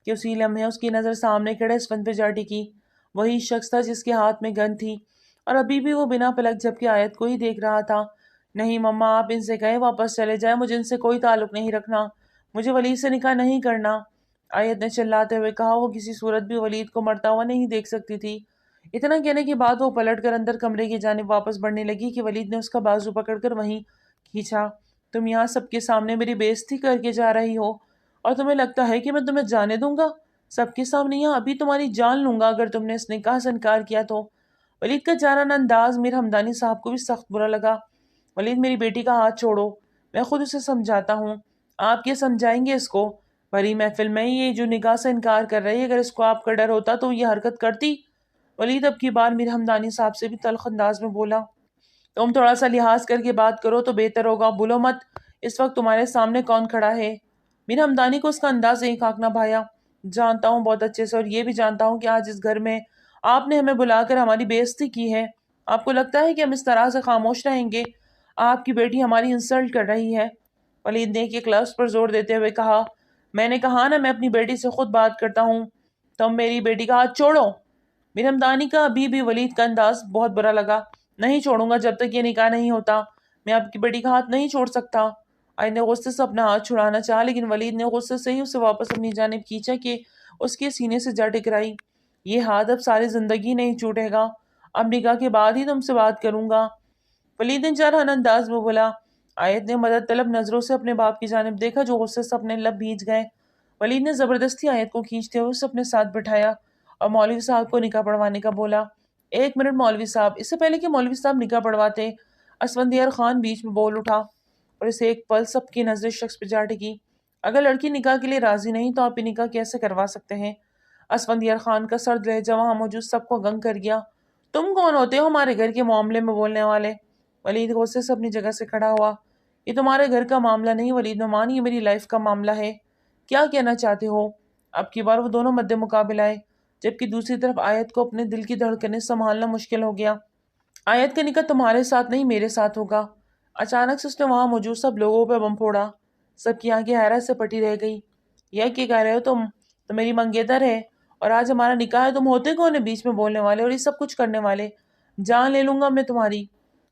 کہ اسی لمحے اس کی نظر سامنے کھڑے اسفند پہ جا ٹکی. وہی شخص تھا جس کے ہاتھ میں گن تھی، اور ابھی بھی وہ بنا پلک جھپکے آیت کو ہی دیکھ رہا تھا. نہیں مما، آپ ان سے کہیں واپس چلے جائیں، مجھے ان سے کوئی تعلق نہیں رکھنا، مجھے ولید سے نکاح نہیں کرنا. آیت نے چلاتے ہوئے کہا. وہ کسی صورت بھی ولید کو مرتا ہوا نہیں دیکھ سکتی تھی. اتنا کہنے کے بعد وہ پلٹ کر اندر کمرے کی جانب واپس بڑھنے لگی کہ ولید نے اس کا بازو پکڑ کر وہیں کھینچا. تم یہاں سب کے سامنے میری بےعزتی کر کے جا رہی ہو، اور تمہیں لگتا ہے کہ میں تمہیں جانے دوں گا؟ سب کے سامنے یہاں ابھی تمہاری جان لوں گا اگر تم نے اس نکاح سے انکار کیا تو۔ ولید کا جانانہ انداز میر ہمدانی صاحب کو بھی سخت برا لگا۔ ولید، میری بیٹی کا ہاتھ چھوڑو، میں خود اسے سمجھاتا ہوں۔ آپ کیا سمجھائیں گے اس کو؟ بڑی محفل میں یہ جو نکاح سے انکار کر رہی ہے، اگر اس کو آپ کا ڈر ہوتا تو یہ حرکت کرتی؟ ولید اب کی بار میر ہمدانی صاحب سے بھی تلخ انداز میں بولا۔ تم تھوڑا سا لحاظ کر کے بات کرو تو بہتر ہوگا، بولو مت۔ اس وقت تمہارے سامنے کون کھڑا ہے؟ میر ہمدانی کو اس کا انداز ایک آنکھ نہ بھایا۔ جانتا ہوں بہت اچھے سے، اور یہ بھی جانتا ہوں کہ آج اس گھر میں آپ نے ہمیں بلا کر ہماری بے عزتی کی ہے۔ آپ کو لگتا ہے کہ ہم اس طرح سے خاموش رہیں گے؟ آپ کی بیٹی ہماری انسلٹ کر رہی ہے۔ ولید نے ایک لفظ پر زور دیتے ہوئے کہا، میں نے کہا نا میں اپنی بیٹی سے خود بات کرتا ہوں۔ تم میری بیٹی کا ہاتھ چھوڑو۔ میر ہمدانی کا ابھی بھی ولید کا انداز بہت برا لگا۔ نہیں چھوڑوں گا جب تک یہ نکاح نہیں ہوتا۔ میں آپ کی بیٹی کا ہاتھ نہیں چھوڑ سکتا۔ آئے نے غصے سے اپنا ہاتھ چھڑانا چاہا، لیکن ولید نے غصے سے ہی اسے واپس اپنی جانب کھینچا کہ اس کے سینے سے جا ٹکرائی۔ یہ ہاتھ اب ساری زندگی نہیں چھوٹے گا، اب نکاح کے بعد ہی تم سے بات کروں گا۔ ولید نے جارحانہ انداز میں بولا۔ آیت نے مدد طلب نظروں سے اپنے باپ کی جانب دیکھا جو غصے سے اپنے لب بھیج گئے۔ ولید نے زبردستی آیت کو کھینچتے ہوئے اسے اپنے ساتھ بٹھایا اور مولوی صاحب کو نکاح پڑھوانے کا بولا۔ ایک منٹ مولوی صاحب۔ اس سے پہلے کہ مولوی صاحب نکاح پڑھواتے، اسفندیار خان بیچ میں بول اٹھا اور اسے ایک پل سب کی نظر شخص پہ جا ٹکی۔ اگر لڑکی نکاح کے لیے راضی نہیں تو آپ یہ نکاح کیسے کروا سکتے ہیں؟ اسفندیار خان کا سرد لہجہ وہاں موجود سب کو گنگ کر گیا۔ تم کون ہوتے ہو ہمارے گھر کے معاملے میں بولنے والے؟ ولید غصے سے اپنی جگہ سے کھڑا ہوا۔ یہ تمہارے گھر کا معاملہ نہیں ولید نعمان، یہ میری لائف کا معاملہ ہے۔ کیا کہنا چاہتے ہو؟ اب کی بار وہ دونوں مد مقابل آئے، جبکہ دوسری طرف آیت کو اپنے دل کی دھڑکنیں سنبھالنا مشکل ہو گیا۔ آیت کا نکاح تمہارے ساتھ نہیں میرے ساتھ ہوگا۔ اچانک سے اس نے وہاں موجود سب لوگوں پہ بم پھوڑا۔ سب کی آنکھیں حیرت سے پٹی رہ گئی۔ یہ کیا کہہ رہے ہو تم؟ تو میری منگیتر ہے اور آج ہمارا نکاح ہے، تم ہوتے کون ہیں بیچ میں بولنے والے اور یہ سب کچھ کرنے والے؟ جان لے لوں گا میں تمہاری۔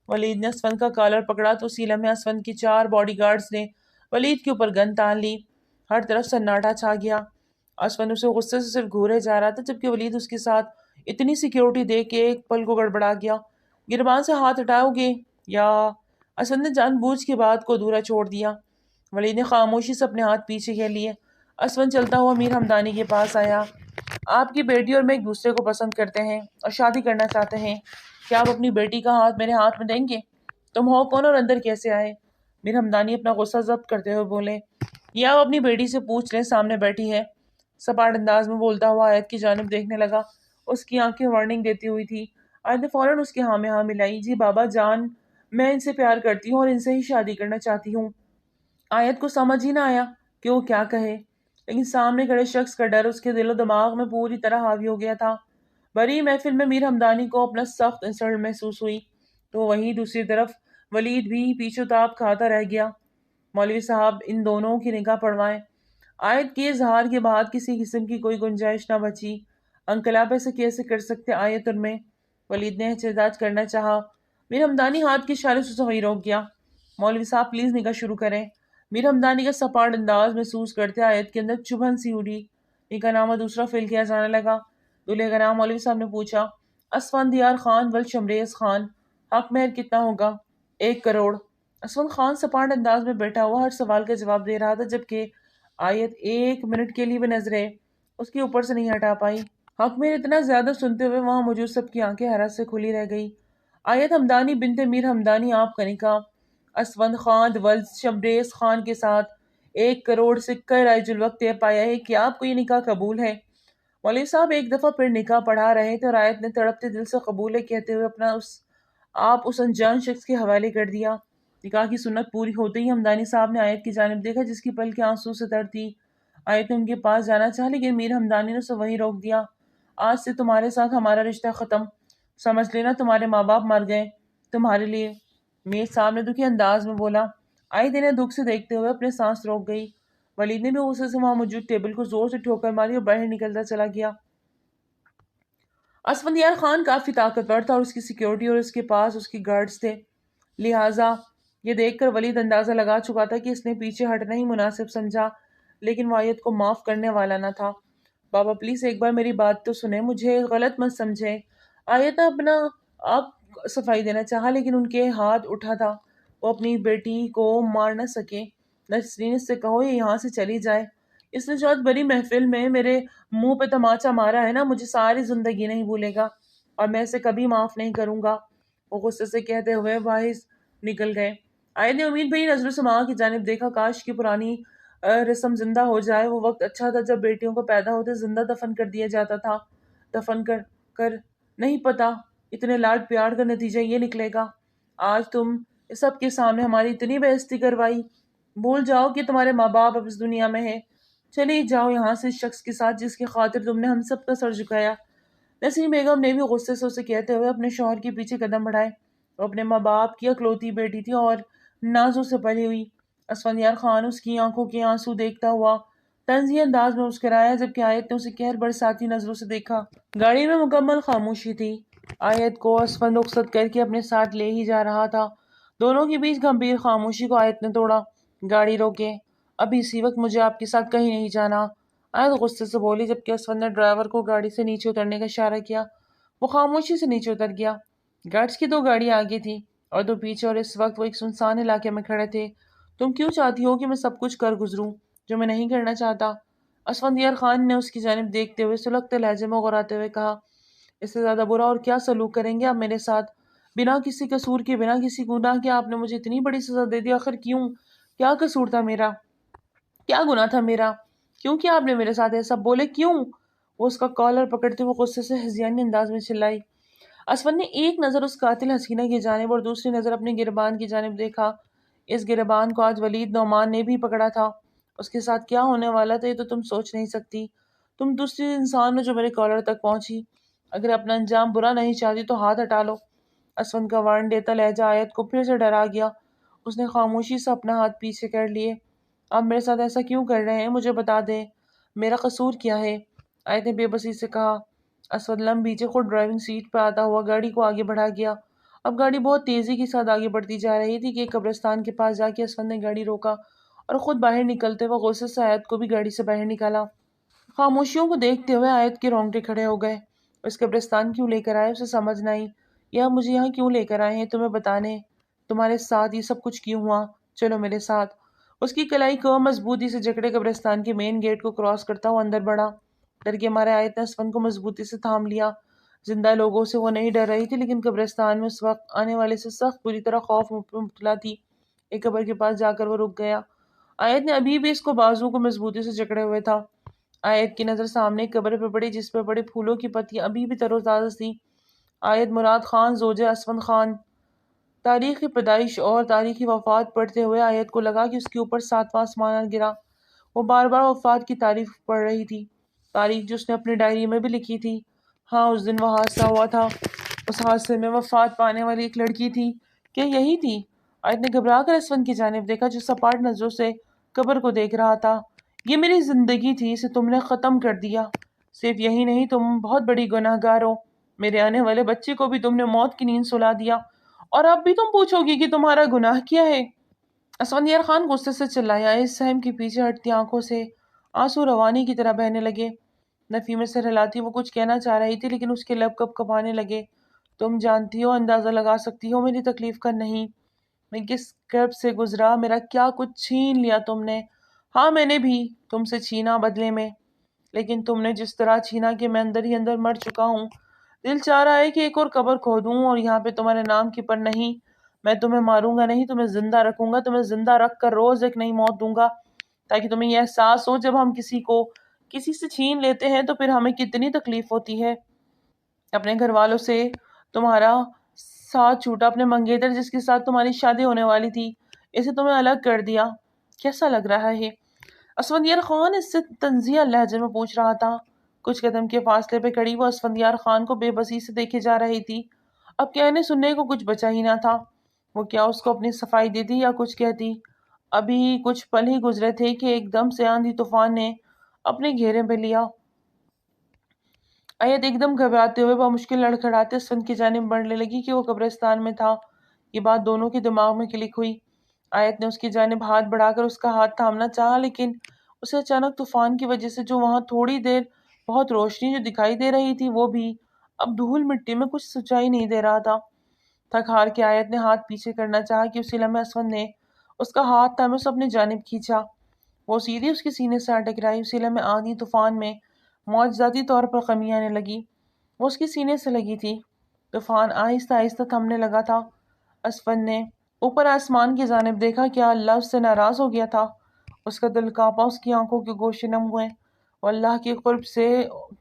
ولید نے اسفند کا کالر پکڑا تو اسی لمحے اسفند کی 4 باڈی گارڈز نے ولید کے اوپر گن تان لی۔ ہر طرف سناٹا چھا گیا۔ اسفند اسے غصے سے صرف گھورے جا رہا تھا، جبکہ ولید اس کے ساتھ اتنی سیکیورٹی دیکھ کے ایک پل کو گڑبڑا گیا۔ گربان سے ہاتھ ہٹاؤ گے یا؟ اسفند نے جان بوجھ کے بات کو ادھورا چھوڑ دیا۔ ولید نے خاموشی سے اپنے ہاتھ پیچھے کر لیے۔ اسفند چلتا ہوا میر ہمدانی کے پاس آیا۔ آپ کی بیٹی اور میں ایک دوسرے کو پسند کرتے ہیں اور شادی کرنا چاہتے ہیں۔ کیا آپ اپنی بیٹی کا ہاتھ میرے ہاتھ میں دیں گے؟ تم ہو کون اور اندر کیسے آئے؟ میر ہمدانی اپنا غصہ ضبط کرتے ہوئے بولے۔ یہ آپ اپنی بیٹی سے پوچھ لیں، سامنے بیٹھی ہے۔ سپاٹ انداز میں بولتا ہوا آیت کی جانب دیکھنے لگا۔ اس کی آنکھیں وارننگ دیتی ہوئی تھی۔ آیت نے فوراً اس کے ہاں میں ہاں ملائی۔ جی بابا جان، میں ان سے پیار کرتی ہوں اور ان سے ہی شادی کرنا چاہتی ہوں۔ آیت کو سمجھ ہی نہ آیا کہ وہ کیا کہے، لیکن سامنے کھڑے شخص کا ڈر اس کے دل و دماغ میں پوری طرح حاوی ہو گیا تھا۔ بڑی محفل میں میر ہمدانی کو اپنا سخت انسلٹ محسوس ہوئی تو وہیں دوسری طرف ولید بھی پیچھو تاب کھاتا رہ گیا۔ مولوی صاحب ان دونوں کی نکاح پڑھوائیں۔ آیت کے اظہار کے بعد کسی قسم کی کوئی گنجائش نہ بچی۔ انکل آپ ایسے کیسے کر سکتے آیت ان میں؟ ولید نے احتجاج کرنا چاہا۔ میر ہمدانی ہاتھ کے اشارے سے وہیں روک گیا۔ مولوی صاحب پلیز نکاح شروع کریں۔ میر ہمدانی کا سپاٹ انداز محسوس کرتے آیت کے اندر چبھن سی اڑی۔ نکاح نامہ دوسرا فل کیا جانے لگا۔ دولہے کا نام مولوی صاحب نے پوچھا۔ اسفندیار خان ول شمریز خان۔ حق مہر کتنا ہوگا؟ 1 کروڑ۔ اسفند خان سپاٹ انداز میں بیٹھا ہوا ہر سوال کا جواب دے رہا تھا، جبکہ آیت 1 منٹ کے لیے بھی نظریں اس کے اوپر سے نہیں ہٹا پائی۔ حق مہر اتنا زیادہ سنتے ہوئے وہاں موجود سب کی آنکھیں حیرت سے کھلی رہ گئی۔ آیت ہمدانی بنت میر ہمدانی آپ کا نکاح اسفند خان ول شمریز خان کے ساتھ 1 کروڑ سکہ رائج الوقت طے پایا ہے۔ کیا آپ کو یہ نکاح قبول ہے؟ مولوی صاحب ایک دفعہ پھر نکاح پڑھا رہے تھے اور آیت نے تڑپتے دل سے قبول ہے کہتے ہوئے اپنا آپ اس انجان شخص کے حوالے کر دیا۔ نکاح کی سنت پوری ہوتے ہی ہمدانی صاحب نے آیت کی جانب دیکھا جس کی پلکیں آنسو سے تر تھی۔ آیت نے ان کے پاس جانا چاہا لیکن میر ہمدانی نے اسے وہیں روک دیا۔ آج سے تمہارے ساتھ ہمارا رشتہ ختم، سمجھ لینا تمہارے ماں باپ مر گئے تمہارے لیے، میر صاحب نے دکھی انداز میں بولا۔ آیت انہیں دکھ سے دیکھتے ہوئے اپنے سانس روک گئی۔ ولید نے بھی غصے سے وہاں موجود ٹیبل کو زور سے ٹھوکر ماری اور باہر نکلتا چلا گیا۔ اسفندیار خان کافی طاقتور تھا اور اس کی سیکیورٹی اور اس کے پاس اس کی گارڈز تھے، لہٰذا یہ دیکھ کر ولید اندازہ لگا چکا تھا کہ اس نے پیچھے ہٹنا ہی مناسب سمجھا، لیکن وہ آیت کو معاف کرنے والا نہ تھا۔ بابا پلیز ایک بار میری بات تو سنیں، مجھے غلط مت سمجھیں۔ آیت نے اپنا آپ صفائی دینا چاہا لیکن ان کے ہاتھ اٹھا تھا۔ وہ اپنی بیٹی کو مار نہ سکے۔ نسرین اس سے کہو یہ یہاں سے چلی جائے، اس نے جو آج بڑی محفل میں میرے منہ پہ تماچا مارا ہے نا، مجھے ساری زندگی نہیں بھولے گا اور میں اسے کبھی معاف نہیں کروں گا۔ وہ غصے سے کہتے ہوئے باہر نکل گئے۔ آیت نے امید بھری نظروں سے ماں کی جانب دیکھا، کاش کی پرانی رسم زندہ ہو جائے۔ وہ وقت اچھا تھا جب بیٹیوں کو پیدا ہوتے زندہ دفن کر دیا جاتا تھا، دفن کر نہیں پتا اتنے لاڈ پیار کا نتیجہ یہ نکلے گا۔ آج تم سب کے سامنے ہماری اتنی بے عزتی کروائی، بھول جاؤ کہ تمہارے ماں باپ اب اس دنیا میں ہے، چلے جاؤ یہاں سے اس شخص کے ساتھ جس کی خاطر تم نے ہم سب کا سر جھکایا۔ نسیم بیگم نے بھی غصے سے اسے کہتے ہوئے اپنے شوہر کے پیچھے قدم بڑھائے۔ وہ اپنے ماں باپ کی اکلوتی بیٹی تھی اور نازوں سے پلی ہوئی۔ اسفندیار خان اس کی آنکھوں کے آنسو دیکھتا ہوا طنزی انداز میں مسکرایا، جبکہ آیت نے اسے قہر برساتی نظروں سے دیکھا۔ گاڑی میں مکمل خاموشی تھی۔ آیت کو اسفند رخصت کر کے اپنے ساتھ لے ہی جا رہا تھا۔ دونوں کے بیچ گمبھیر خاموشی کو آیت نے توڑا۔ گاڑی روکے، ابھی اسی وقت مجھے آپ کے ساتھ کہیں نہیں جانا، آیت غصے سے بولی، جبکہ اسفند نے ڈرائیور کو گاڑی سے نیچے اترنے کا اشارہ کیا۔ وہ خاموشی سے نیچے اتر گیا۔ گارڈز کی 2 گاڑیاں آگے تھی اور 2 پیچھے، اور اس وقت وہ ایک سنسان علاقے میں کھڑے تھے۔ تم کیوں چاہتی ہو کہ میں سب کچھ کر گزروں جو میں نہیں کرنا چاہتا؟ اسفندیار خان نے اس کی جانب دیکھتے ہوئے سلگتے لہجے میں غراتے ہوئے کہا۔ اس سے زیادہ برا اور کیا سلوک کریں گے آپ میرے ساتھ؟ بنا کسی قصور کے، بنا کسی گناہ کے آپ نے مجھے اتنی بڑی سزا دے دی، آخر کیوں؟ کیا قصور تھا میرا؟ کیا گناہ تھا میرا؟ کیوں کیا آپ نے میرے ساتھ ایسا؟ بولے کیوں؟ وہ اس کا کالر پکڑتے ہوئے غصے سے ہذیانی انداز میں چلائی۔ اسفند نے ایک نظر اس قاتل حسینہ کی جانب اور دوسری نظر اپنے گربان کی جانب دیکھا۔ اس گربان کو آج ولید نعمان نے بھی پکڑا تھا۔ اس کے ساتھ کیا ہونے والا تھا یہ تو تم سوچ نہیں سکتی۔ تم دوسری انسان ہو جو میرے کالر تک پہنچی۔ اگر اپنا انجام برا نہیں چاہتی تو ہاتھ ہٹا لو۔ اسفند کا وارن دیتا لہجہ آیت کو پھر سے ڈرا گیا۔ اس نے خاموشی سے اپنا ہاتھ پیچھے کر لیے۔ آپ میرے ساتھ ایسا کیوں کر رہے ہیں؟ مجھے بتا دیں، میرا قصور کیا ہے؟ آیت نے بے بسی سے کہا۔ اسود لم پیچھے خود ڈرائیونگ سیٹ پہ آتا ہوا گاڑی کو آگے بڑھا گیا۔ اب گاڑی بہت تیزی کے ساتھ آگے بڑھتی جا رہی تھی کہ ایک قبرستان کے پاس جا کے اسود نے گاڑی روکا اور خود باہر نکلتے ہوئے غصے سے آیت کو بھی گاڑی سے باہر نکالا۔ خاموشیوں کو دیکھتے ہوئے آیت کے رونگٹے کھڑے ہو گئے۔ اس قبرستان کیوں لے کر آئے اسے سمجھ نہ آئی۔ یا مجھے یہاں کیوں لے کر آئے ہیں؟ تمہیں بتانے، تمہارے ساتھ یہ سب کچھ کیوں ہوا؟ چلو میرے ساتھ۔ اس کی کلائی کو مضبوطی سے جکڑے قبرستان کے مین گیٹ کو کراس کرتا ہوا اندر بڑھا۔ ڈر کے مارے آیت نے اسفند کو مضبوطی سے تھام لیا۔ زندہ لوگوں سے وہ نہیں ڈر رہی تھی، لیکن قبرستان میں اس وقت آنے والے سے سخت بری طرح خوف مبتلا تھی۔ ایک قبر کے پاس جا کر وہ رک گیا۔ آیت نے ابھی بھی اس کو بازو کو مضبوطی سے جکڑے ہوئے تھا۔ آیت کی نظر سامنے ایک قبر پہ پڑی جس پہ بڑے پھولوں کی پتیاں ابھی بھی تر و تازہ تھی۔ آیت مراد خان زوجہ اسفند خان۔ تاریخی پیدائش اور تاریخی وفات پڑھتے ہوئے آیت کو لگا کہ اس کے اوپر 7واں آسمان گرا۔ وہ بار بار وفات کی تاریخ پڑھ رہی تھی، تاریخ جو اس نے اپنی ڈائری میں بھی لکھی تھی۔ ہاں، اس دن وہ حادثہ ہوا تھا، اس حادثے میں وفات پانے والی ایک لڑکی تھی۔ کیا یہی تھی؟ آیت نے گھبرا کر اسفند کی جانب دیکھا جو سپاٹ نظروں سے قبر کو دیکھ رہا تھا۔ یہ میری زندگی تھی، اسے تم نے ختم کر دیا۔ صرف یہی نہیں، تم بہت بڑی گناہ گار ہو۔ میرے آنے والے بچے کو بھی تم نے موت کی نیند سلا دیا، اور اب بھی تم پوچھو گی کہ تمہارا گناہ کیا ہے؟ اسفندیار خان غصے سے چلایا۔ اس سہم کے پیچھے ہٹتی آنکھوں سے آنسو روانی کی طرح بہنے لگے۔ نفی میں سر ہلاتی وہ کچھ کہنا چاہ رہی تھی، لیکن اس کے لب کب کپانے لگے۔ تم جانتی ہو، اندازہ لگا سکتی ہو میری تکلیف کا نہیں، میں کس کرب سے گزرا، میرا کیا کچھ چھین لیا تم نے۔ ہاں، میں نے بھی تم سے چھینا بدلے میں، لیکن تم نے جس طرح چھینا کہ میں اندر ہی اندر مر چکا ہوں۔ دل چاہ رہا ہے کہ ایک اور قبر کھودوں اور یہاں پہ تمہارے نام کی، پر نہیں، میں تمہیں ماروں گا نہیں، تمہیں زندہ رکھوں گا، تمہیں زندہ رکھ کر روز ایک نئی موت دوں گا، تاکہ تمہیں یہ احساس ہو جب ہم کسی سے چھین لیتے ہیں تو پھر ہمیں کتنی تکلیف ہوتی ہے۔ اپنے گھر والوں سے تمہارا ساتھ چھوٹا، اپنے منگیتر جس کے ساتھ تمہاری شادی ہونے والی تھی، اسے تمہیں الگ کر دیا۔ کیسا لگ رہا ہے؟ اسفندیار خان اس سے تنزیہ لہجے میں پوچھ رہا تھا۔ کچھ قدم کے فاصلے پہ کھڑی وہ اسفندیار خان کو بے بسی سے دیکھے جا رہی تھی۔ اب کہنے سننے کو کچھ بچا ہی نہ تھا۔ وہ کیا اس کو اپنی صفائی دیتی یا کچھ کہتی؟ ابھی کچھ پل ہی گزرے تھے کہ ایک دم سے آندھی طوفان نے اپنے گھیرے پہ لیا۔ آیت ایک دم گھبراتے ہوئے بمشکل لڑکھڑاتے اسفند کی جانب بڑھنے لگی کہ وہ قبرستان میں تھا۔ یہ بات دونوں کے دماغ میں کلک ہوئی۔ آیت نے اس کی جانب ہاتھ بڑھا کر اس کا ہاتھ تھامنا چاہا، لیکن اسے اچانک طوفان کی وجہ سے جو وہاں تھوڑی دیر بہت روشنی جو دکھائی دے رہی تھی، وہ بھی اب دھول مٹی میں کچھ سچائی نہیں دے رہا تھا۔ تھک ہار کے آیت نے ہاتھ پیچھے کرنا چاہا کہ اسی لمحے اسود نے اس کا ہاتھ تھامے اسے اپنی جانب کھینچا۔ وہ سیدھی اس کے سینے سے ٹکرائی۔ اسی لمحے آندھی طوفان میں معجزاتی طور پر خمی آنے لگی۔ وہ اس کے سینے سے لگی تھی۔ طوفان آہستہ آہستہ تھمنے لگا تھا۔ اسود نے اوپر آسمان کی جانب دیکھا۔ کیا اللہ اس سے ناراض ہو گیا تھا؟ اس کا دل کانپا، اس کی آنکھوں کے گوشے نم ہوئے۔ وہ اللہ کے قرب سے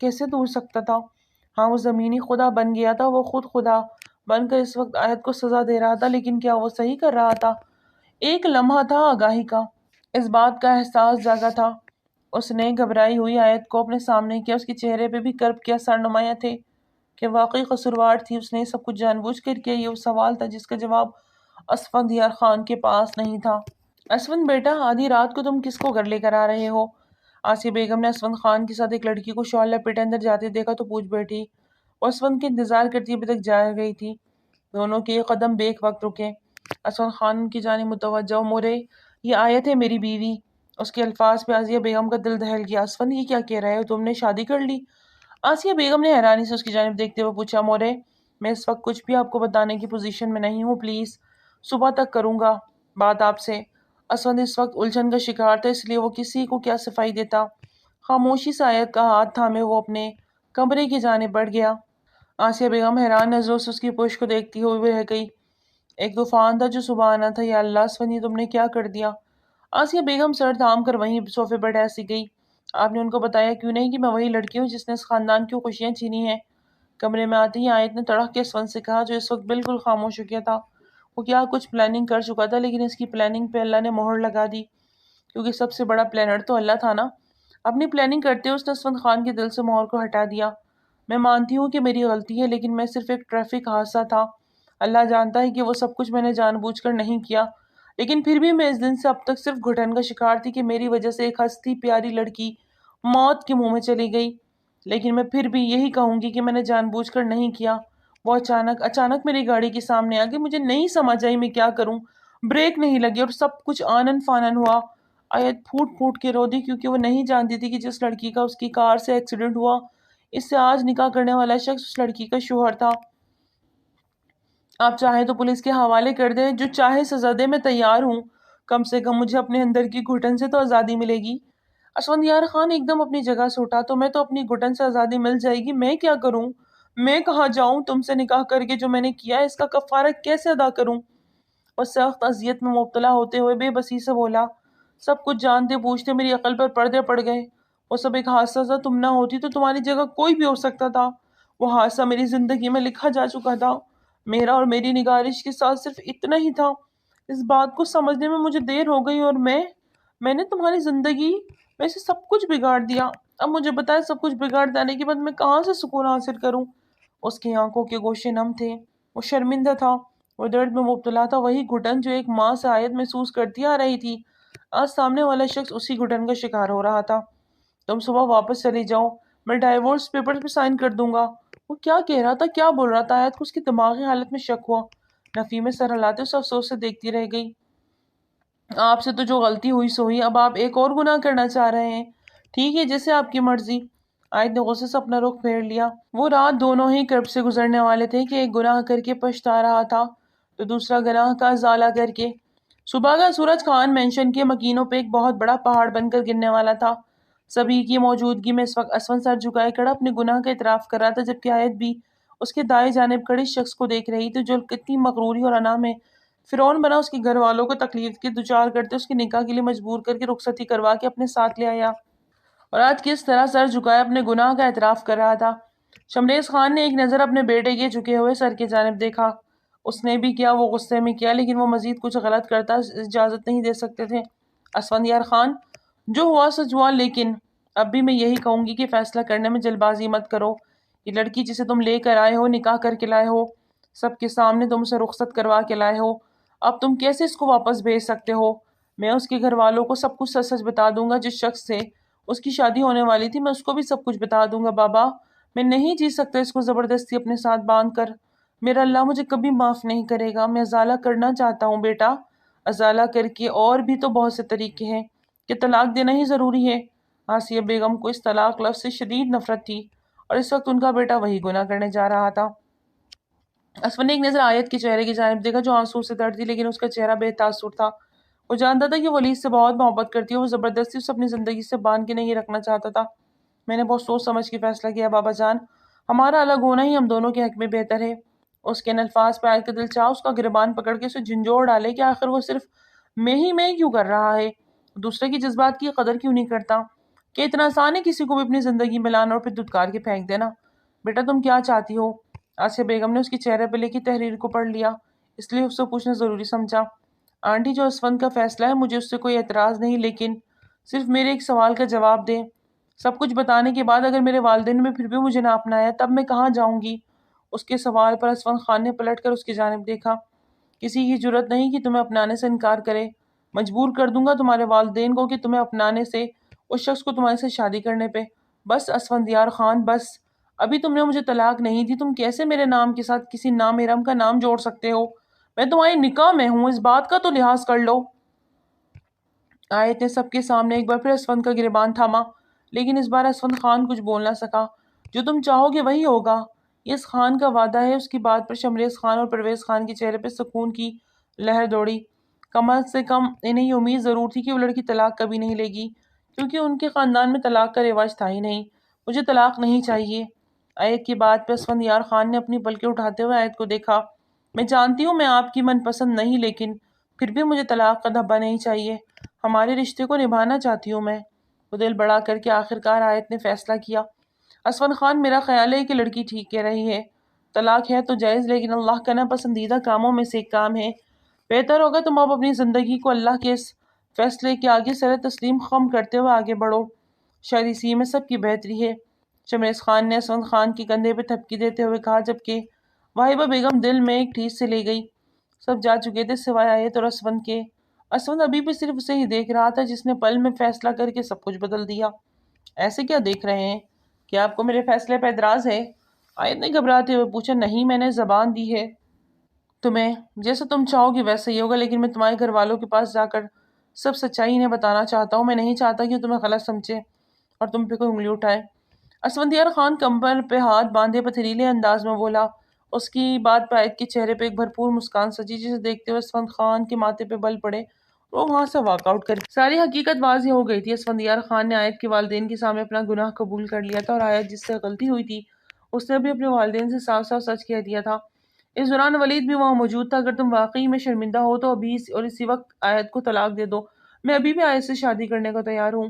کیسے دور سکتا تھا؟ ہاں، وہ زمینی خدا بن گیا تھا، وہ خود خدا بن کر اس وقت آیت کو سزا دے رہا تھا، لیکن کیا وہ صحیح کر رہا تھا؟ ایک لمحہ تھا آگاہی کا، اس بات کا احساس جاگا تھا۔ اس نے گھبرائی ہوئی آیت کو اپنے سامنے کیا، اس کے چہرے پہ بھی کرب کے اثر نمایاں تھے کہ واقعی قصوروار تھی۔ اس نے سب کچھ جان بوجھ کر کیا۔ یہ وہ سوال تھا جس کا جواب اسفندیار خان کے پاس نہیں تھا۔ اسفند بیٹا، آدھی رات کو تم کس کو گھر لے کر آ رہے ہو؟ آسیہ بیگم نے اسفند خان کے ساتھ ایک لڑکی کو شال لپیٹے اندر جاتے دیکھا تو پوچھ بیٹھی۔ وہ اسفند کے انتظار کرتی ابھی تک جا گئی تھی۔ دونوں کے قدم بیک وقت رکے۔ اسفند خان کی جانب متوجہ، مورے یہ آیت ہے میری بیوی۔ اس کے الفاظ پہ آسیہ بیگم کا دل دہل گیا۔ اسفند، یہ کیا کہہ رہے ہو؟ تم نے شادی کر لی؟ آسیہ بیگم نے حیرانی سے اس کی جانب دیکھتے ہوئے پوچھا۔ مورے، میں اس وقت کچھ بھی آپ کو بتانے کی پوزیشن میں نہیں ہوں، پلیز صبح تک کروں گا بات آپ سے۔ اسفند اس وقت الجھن کا شکار تھا، اس لیے وہ کسی کو کیا صفائی دیتا۔ خاموشی سے آیت کا ہاتھ تھامے وہ اپنے کمرے کی جانب بڑھ گیا۔ آسیہ بیگم حیران نظروں سے اس کی پشت کو دیکھتی ہوئی رہ گئی۔ ایک طوفان تھا جو صبح آنا تھا۔ یا اللہ اسفند، یہ تم نے کیا کر دیا؟ آسیہ بیگم سر تھام کر وہیں صوفے پر ٹھہسی گئی۔ آپ نے ان کو بتایا کیوں نہیں کہ میں وہی لڑکی ہوں جس نے اس خاندان کی خوشیاں چھینی ہیں؟ کمرے میں آتے ہی آیت نے تڑق کے اسفند سے کہا، جو اس وقت بالکل خاموش ہو گیا تھا۔ وہ کیا کچھ پلاننگ کر چکا تھا، لیکن اس کی پلاننگ پہ اللہ نے مہر لگا دی، کیونکہ سب سے بڑا پلانر تو اللہ تھا نا۔ اپنی پلاننگ کرتے ہوئے اس نے اسفند خان کے دل سے مہر کو ہٹا دیا۔ میں مانتی ہوں کہ میری غلطی ہے، لیکن میں صرف ایک ٹریفک حادثہ تھا۔ اللہ جانتا ہے کہ وہ سب کچھ میں نے جان بوجھ کر نہیں کیا، لیکن پھر بھی میں اس دن سے اب تک صرف گھٹن کا شکار تھی کہ میری وجہ سے ایک ہستی پیاری لڑکی موت کے منہ میں چلی گئی۔ لیکن میں پھر بھی یہی کہوں گی کہ میں نے جان بوجھ کر نہیں کیا۔ وہ اچانک میری گاڑی کے سامنے آ گئی۔ مجھے نہیں سمجھ آئی میں کیا کروں، بریک نہیں لگی اور سب کچھ آنن فانن ہوا۔ آیت پھوٹ پھوٹ کے رو دی، کیونکہ وہ نہیں جانتی تھی کہ جس لڑکی کا اس کی کار سے ایکسیڈنٹ ہوا، اس سے آج نکاح کرنے والا شخص اس لڑکی کا شوہر تھا۔ آپ چاہیں تو پولیس کے حوالے کر دیں، جو چاہے سزا دے، میں تیار ہوں۔ کم سے کم مجھے اپنے اندر کی گھٹن سے تو آزادی ملے گی۔ اسفندیار خان ایک دم اپنی جگہ سے اٹھا۔ تمہیں تو اپنی گھٹن سے آزادی مل جائے گی، میں کیا کروں؟ میں کہاں جاؤں؟ تم سے نکاح کر کے جو میں نے کیا ہے اس کا کفارہ کیسے ادا کروں؟ وہ سخت اذیت میں مبتلا ہوتے ہوئے بے بسی سے بولا۔ سب کچھ جانتے پوچھتے میری عقل پر پردے پڑ گئے۔ وہ سب ایک حادثہ تھا، تم نہ ہوتی تو تمہاری جگہ کوئی بھی ہو سکتا تھا۔ وہ حادثہ میری زندگی میں لکھا جا چکا تھا۔ میرا اور میری نگارش کے ساتھ صرف اتنا ہی تھا۔ اس بات کو سمجھنے میں مجھے دیر ہو گئی، اور میں نے تمہاری زندگی میں سے سب کچھ بگاڑ دیا۔ اب مجھے بتائے، سب کچھ بگاڑ دینے کے بعد میں کہاں سے سکون حاصل کروں؟ اس کی آنکھوں کے گوشے نم تھے، وہ شرمندہ تھا، وہ درد میں مبتلا تھا، وہی گھٹن جو ایک ماں سے آیت محسوس کرتی آ رہی تھی، آج سامنے والا شخص اسی گھٹن کا شکار ہو رہا تھا۔ تم صبح واپس چلی جاؤ، میں ڈائیورس پیپر پہ سائن کر دوں گا۔ وہ کیا کہہ رہا تھا، کیا بول رہا تھا؟ آیت کو اس کی دماغی حالت میں شک ہوا۔ نفی میں سر ہلاتے اسے افسوس سے دیکھتی رہ گئی۔ آپ سے تو جو غلطی ہوئی سو ہوئی، اب آپ ایک اور گناہ کرنا چاہ رہے ہیں۔ ٹھیک ہے، جیسے آپ کی مرضی۔ آیت نے غصے سے اپنا رخ پھیر لیا۔ وہ رات دونوں ہی کرب سے گزرنے والے تھے کہ ایک گناہ کر کے پچھتا رہا تھا تو دوسرا گناہ کا ازالہ کر کے۔ صبح کا سورج خان مینشن کے مکینوں پہ ایک بہت بڑا پہاڑ بن کر گرنے والا تھا۔ سبھی کی موجودگی میں اس وقت اسفند سر جھکائے کھڑا اپنے گناہ کا اعتراف کر رہا تھا، جبکہ آیت بھی اس کے دائیں جانب کھڑے شخص کو دیکھ رہی تھی جو کتنی مغروری اور انا میں فرعون بنا اس کے گھر والوں کو تکلیف کے دچار کرتے اس کے نکاح کے لیے مجبور کر کے رخصتی کروا کے اپنے ساتھ لے آیا، اور آج کس طرح سر جھکائے اپنے گناہ کا اعتراف کر رہا تھا۔ شمریز خان نے ایک نظر اپنے بیٹے کے جھکے ہوئے سر کی جانب دیکھا۔ اس نے بھی کیا، وہ غصے میں کیا، لیکن وہ مزید کچھ غلط کرتا اجازت نہیں دے سکتے تھے۔ اسفندیار خان، جو ہوا سچ ہوا، لیکن اب بھی میں یہی کہوں گی کہ فیصلہ کرنے میں جلد بازی مت کرو۔ یہ لڑکی جسے تم لے کر آئے ہو، نکاح کر کے لائے ہو، سب کے سامنے تم اسے رخصت کروا کے لائے ہو، اب تم کیسے اس کو واپس بھیج سکتے ہو؟ میں اس کے گھر والوں کو سب کچھ سچ سچ بتا دوں گا۔ جس شخص سے اس کی شادی ہونے والی تھی، میں اس کو بھی سب کچھ بتا دوں گا۔ بابا، میں نہیں جی سکتا اس کو زبردستی اپنے ساتھ باندھ کر۔ میرا اللہ مجھے کبھی معاف نہیں کرے گا۔ میں ازالہ کرنا چاہتا ہوں بیٹا، ازالہ کر کے، اور بھی تو بہت سے طریقے ہیں کہ طلاق دینا ہی ضروری ہے۔ آسیہ بیگم کو اس طلاق لفظ سے شدید نفرت تھی، اور اس وقت ان کا بیٹا وہی گناہ کرنے جا رہا تھا۔ اسفن نے ایک نظر آیت کے چہرے کی جانب دیکھا جو آنسو سے تر تھی، لیکن اس کا چہرہ بے تاثر تھا۔ وہ جانتا تھا کہ ولید سے بہت محبت کرتی ہے، وہ زبردستی اسے اپنی زندگی سے باندھ کے نہیں رکھنا چاہتا تھا۔ میں نے بہت سوچ سمجھ کے فیصلہ کیا بابا جان، ہمارا الگ ہونا ہی ہم دونوں کے حق میں بہتر ہے۔ اس کے ان الفاظ پہ آیت کا دل چاہا اس کا گریبان پکڑ کے اسے جھنجھوڑ ڈالے کہ آخر وہ صرف میں ہی کیوں کر رہا ہے، دوسرے کی جذبات کی قدر کیوں نہیں کرتا، کہ اتنا آسان ہے کسی کو بھی اپنی زندگی میں لانا اور پھر دھتکار کے پھینک دینا۔ بیٹا تم کیا چاہتی ہو؟ آسیہ بیگم نے اس کے چہرے پہ لکھی تحریر کو پڑھ لیا، اس لیے اس سے پوچھنا ضروری سمجھا۔ آنٹی جو اسفند کا فیصلہ ہے مجھے اس سے کوئی اعتراض نہیں، لیکن صرف میرے ایک سوال کا جواب دیں۔ سب کچھ بتانے کے بعد اگر میرے والدین میں پھر بھی مجھے نہ اپنایا تب میں کہاں جاؤں گی؟ اس کے سوال پر اسفند خان نے پلٹ کر اس کی جانب دیکھا۔ کسی کی جرت نہیں کہ تمہیں اپنانے سے انکار کرے، مجبور کر دوں گا تمہارے والدین کو کہ تمہیں اپنانے سے، اس شخص کو تمہارے سے شادی کرنے پہ۔ بس اسفندیار خان بس، ابھی تم نے مجھے طلاق نہیں دی، تم کیسے میرے نام کے ساتھ کسی نامحرم کا نام جوڑ سکتے ہو؟ میں تمہاری نکاح میں ہوں، اس بات کا تو لحاظ کر لو۔ آیت نے سب کے سامنے ایک بار پھر اسفند کا گریبان تھاما، لیکن اس بار اسفند خان کچھ بول نہ سکا۔ جو تم چاہو گے وہی ہوگا، یہ اس خان کا وعدہ ہے۔ اس کی بات پر شمریز خان اور پرویز خان کے چہرے پہ سکون کی لہر دوڑی۔ کم سے کم انہیں یہ امید ضرور تھی کہ وہ لڑکی طلاق کبھی نہیں لے گی، کیونکہ ان کے خاندان میں طلاق کا رواج تھا ہی نہیں۔ مجھے طلاق نہیں چاہیے۔ آیت کی بات پہ اسفندیار خان نے اپنی پلکیں اٹھاتے ہوئے آیت کو دیکھا۔ میں جانتی ہوں میں آپ کی من پسند نہیں، لیکن پھر بھی مجھے طلاق کا دھبا نہیں چاہیے، ہمارے رشتے کو نبھانا چاہتی ہوں میں۔ وہ دل بڑا کر کے آخرکار آیت نے فیصلہ کیا۔ اسفند خان میرا خیال ہے کہ لڑکی ٹھیک کہہ رہی ہے، طلاق ہے تو جائز، لیکن اللہ کا ناپسندیدہ کاموں میں سے ایک کام ہے۔ بہتر ہوگا تم اب اپنی زندگی کو اللہ کے اس فیصلے کے آگے سر تسلیم خم کرتے ہوئے آگے بڑھو، شاید اسی میں سب کی بہتری ہے۔ شمریز خان نے اسفند خان کے کندھے پہ تھپکی دیتے ہوئے کہا، جبکہ واہبہ بیگم دل میں ایک ٹھیس سے لے گئی۔ سب جا چکے تھے سوائے آیت اور اسفند کے۔ اسفند ابھی بھی صرف اسے ہی دیکھ رہا تھا جس نے پل میں فیصلہ کر کے سب کچھ بدل دیا۔ ایسے کیا دیکھ رہے ہیں؟ کیا آپ کو میرے فیصلے پہ اعتراض ہے؟ آیت نے گھبراتے ہوئے پوچھا۔ نہیں، میں نے زبان دی ہے تمہیں، جیسا تم چاہو گی ویسا ہی ہوگا، لیکن میں تمہارے گھر والوں کے پاس جا کر سب سچائی انہیں بتانا چاہتا ہوں۔ میں نہیں چاہتا کہ تمہیں غلط سمجھے اور تم پہ کوئی انگلی اٹھائے۔ اسفندیار خان کمر پہ ہاتھ باندھے پتھریلے انداز میں بولا۔ اس کی بات پہ آیت کے چہرے پہ ایک بھرپور مسکان سجی، جسے دیکھتے ہوئے اسفند خان کے ماتھے پہ بل پڑے، وہ وہاں سے واک آؤٹ کر ساری حقیقت واضح ہو گئی تھی۔ اسفندیار خان نے آیت کے والدین کے سامنے اپنا گناہ قبول کر لیا تھا، اور آیت جس سے غلطی ہوئی تھی اس نے بھی اپنے والدین سے صاف صاف سچ کہہ دیا تھا۔ اس دوران ولید بھی وہاں موجود تھا۔ اگر تم واقعی میں شرمندہ ہو تو ابھی اور اسی وقت آیت کو طلاق دے دو، میں ابھی بھی آیت سے شادی کرنے کو تیار ہوں۔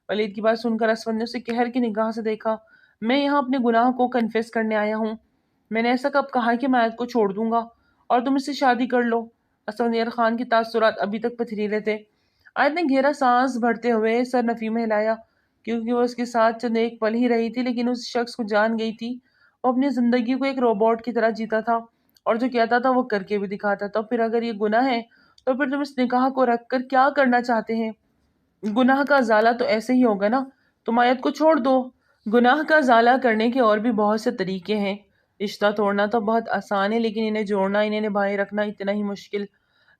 ولید کی بات سن کر اسفند نے اسے قہر کی نگاہ سے دیکھا۔ میں یہاں اپنے گناہ کو کنفیس کرنے آیا ہوں۔ میں نے ایسا کب کہا کہ میں آیت کو چھوڑ دوں گا اور تم اس سے شادی کر لو؟ اسفندیار خان کے تاثرات ابھی تک پتھریلے تھے۔ آیت نے گہرا سانس بھرتے ہوئے سر نفی میں ہلایا، کیونکہ وہ اس کے ساتھ چند ایک پل ہی رہی تھی، لیکن اس شخص کو جان گئی تھی۔ وہ اپنی زندگی کو ایک روبوٹ کی طرح جیتا تھا، اور جو کہتا تھا وہ کر کے بھی دکھاتا تھا۔ پھر اگر یہ گناہ ہے تو پھر تم اس نکاح کو رکھ کر کیا کرنا چاہتے ہیں؟ گناہ کا ازالہ تو ایسے ہی ہوگا نا، تم آیت کو چھوڑ دو۔ گناہ کا ازالہ کرنے کے اور بھی بہت سے طریقے ہیں۔ رشتہ توڑنا تو بہت آسان ہے، لیکن انہیں جوڑنا، انہیں نبھائے رکھنا اتنا ہی مشکل۔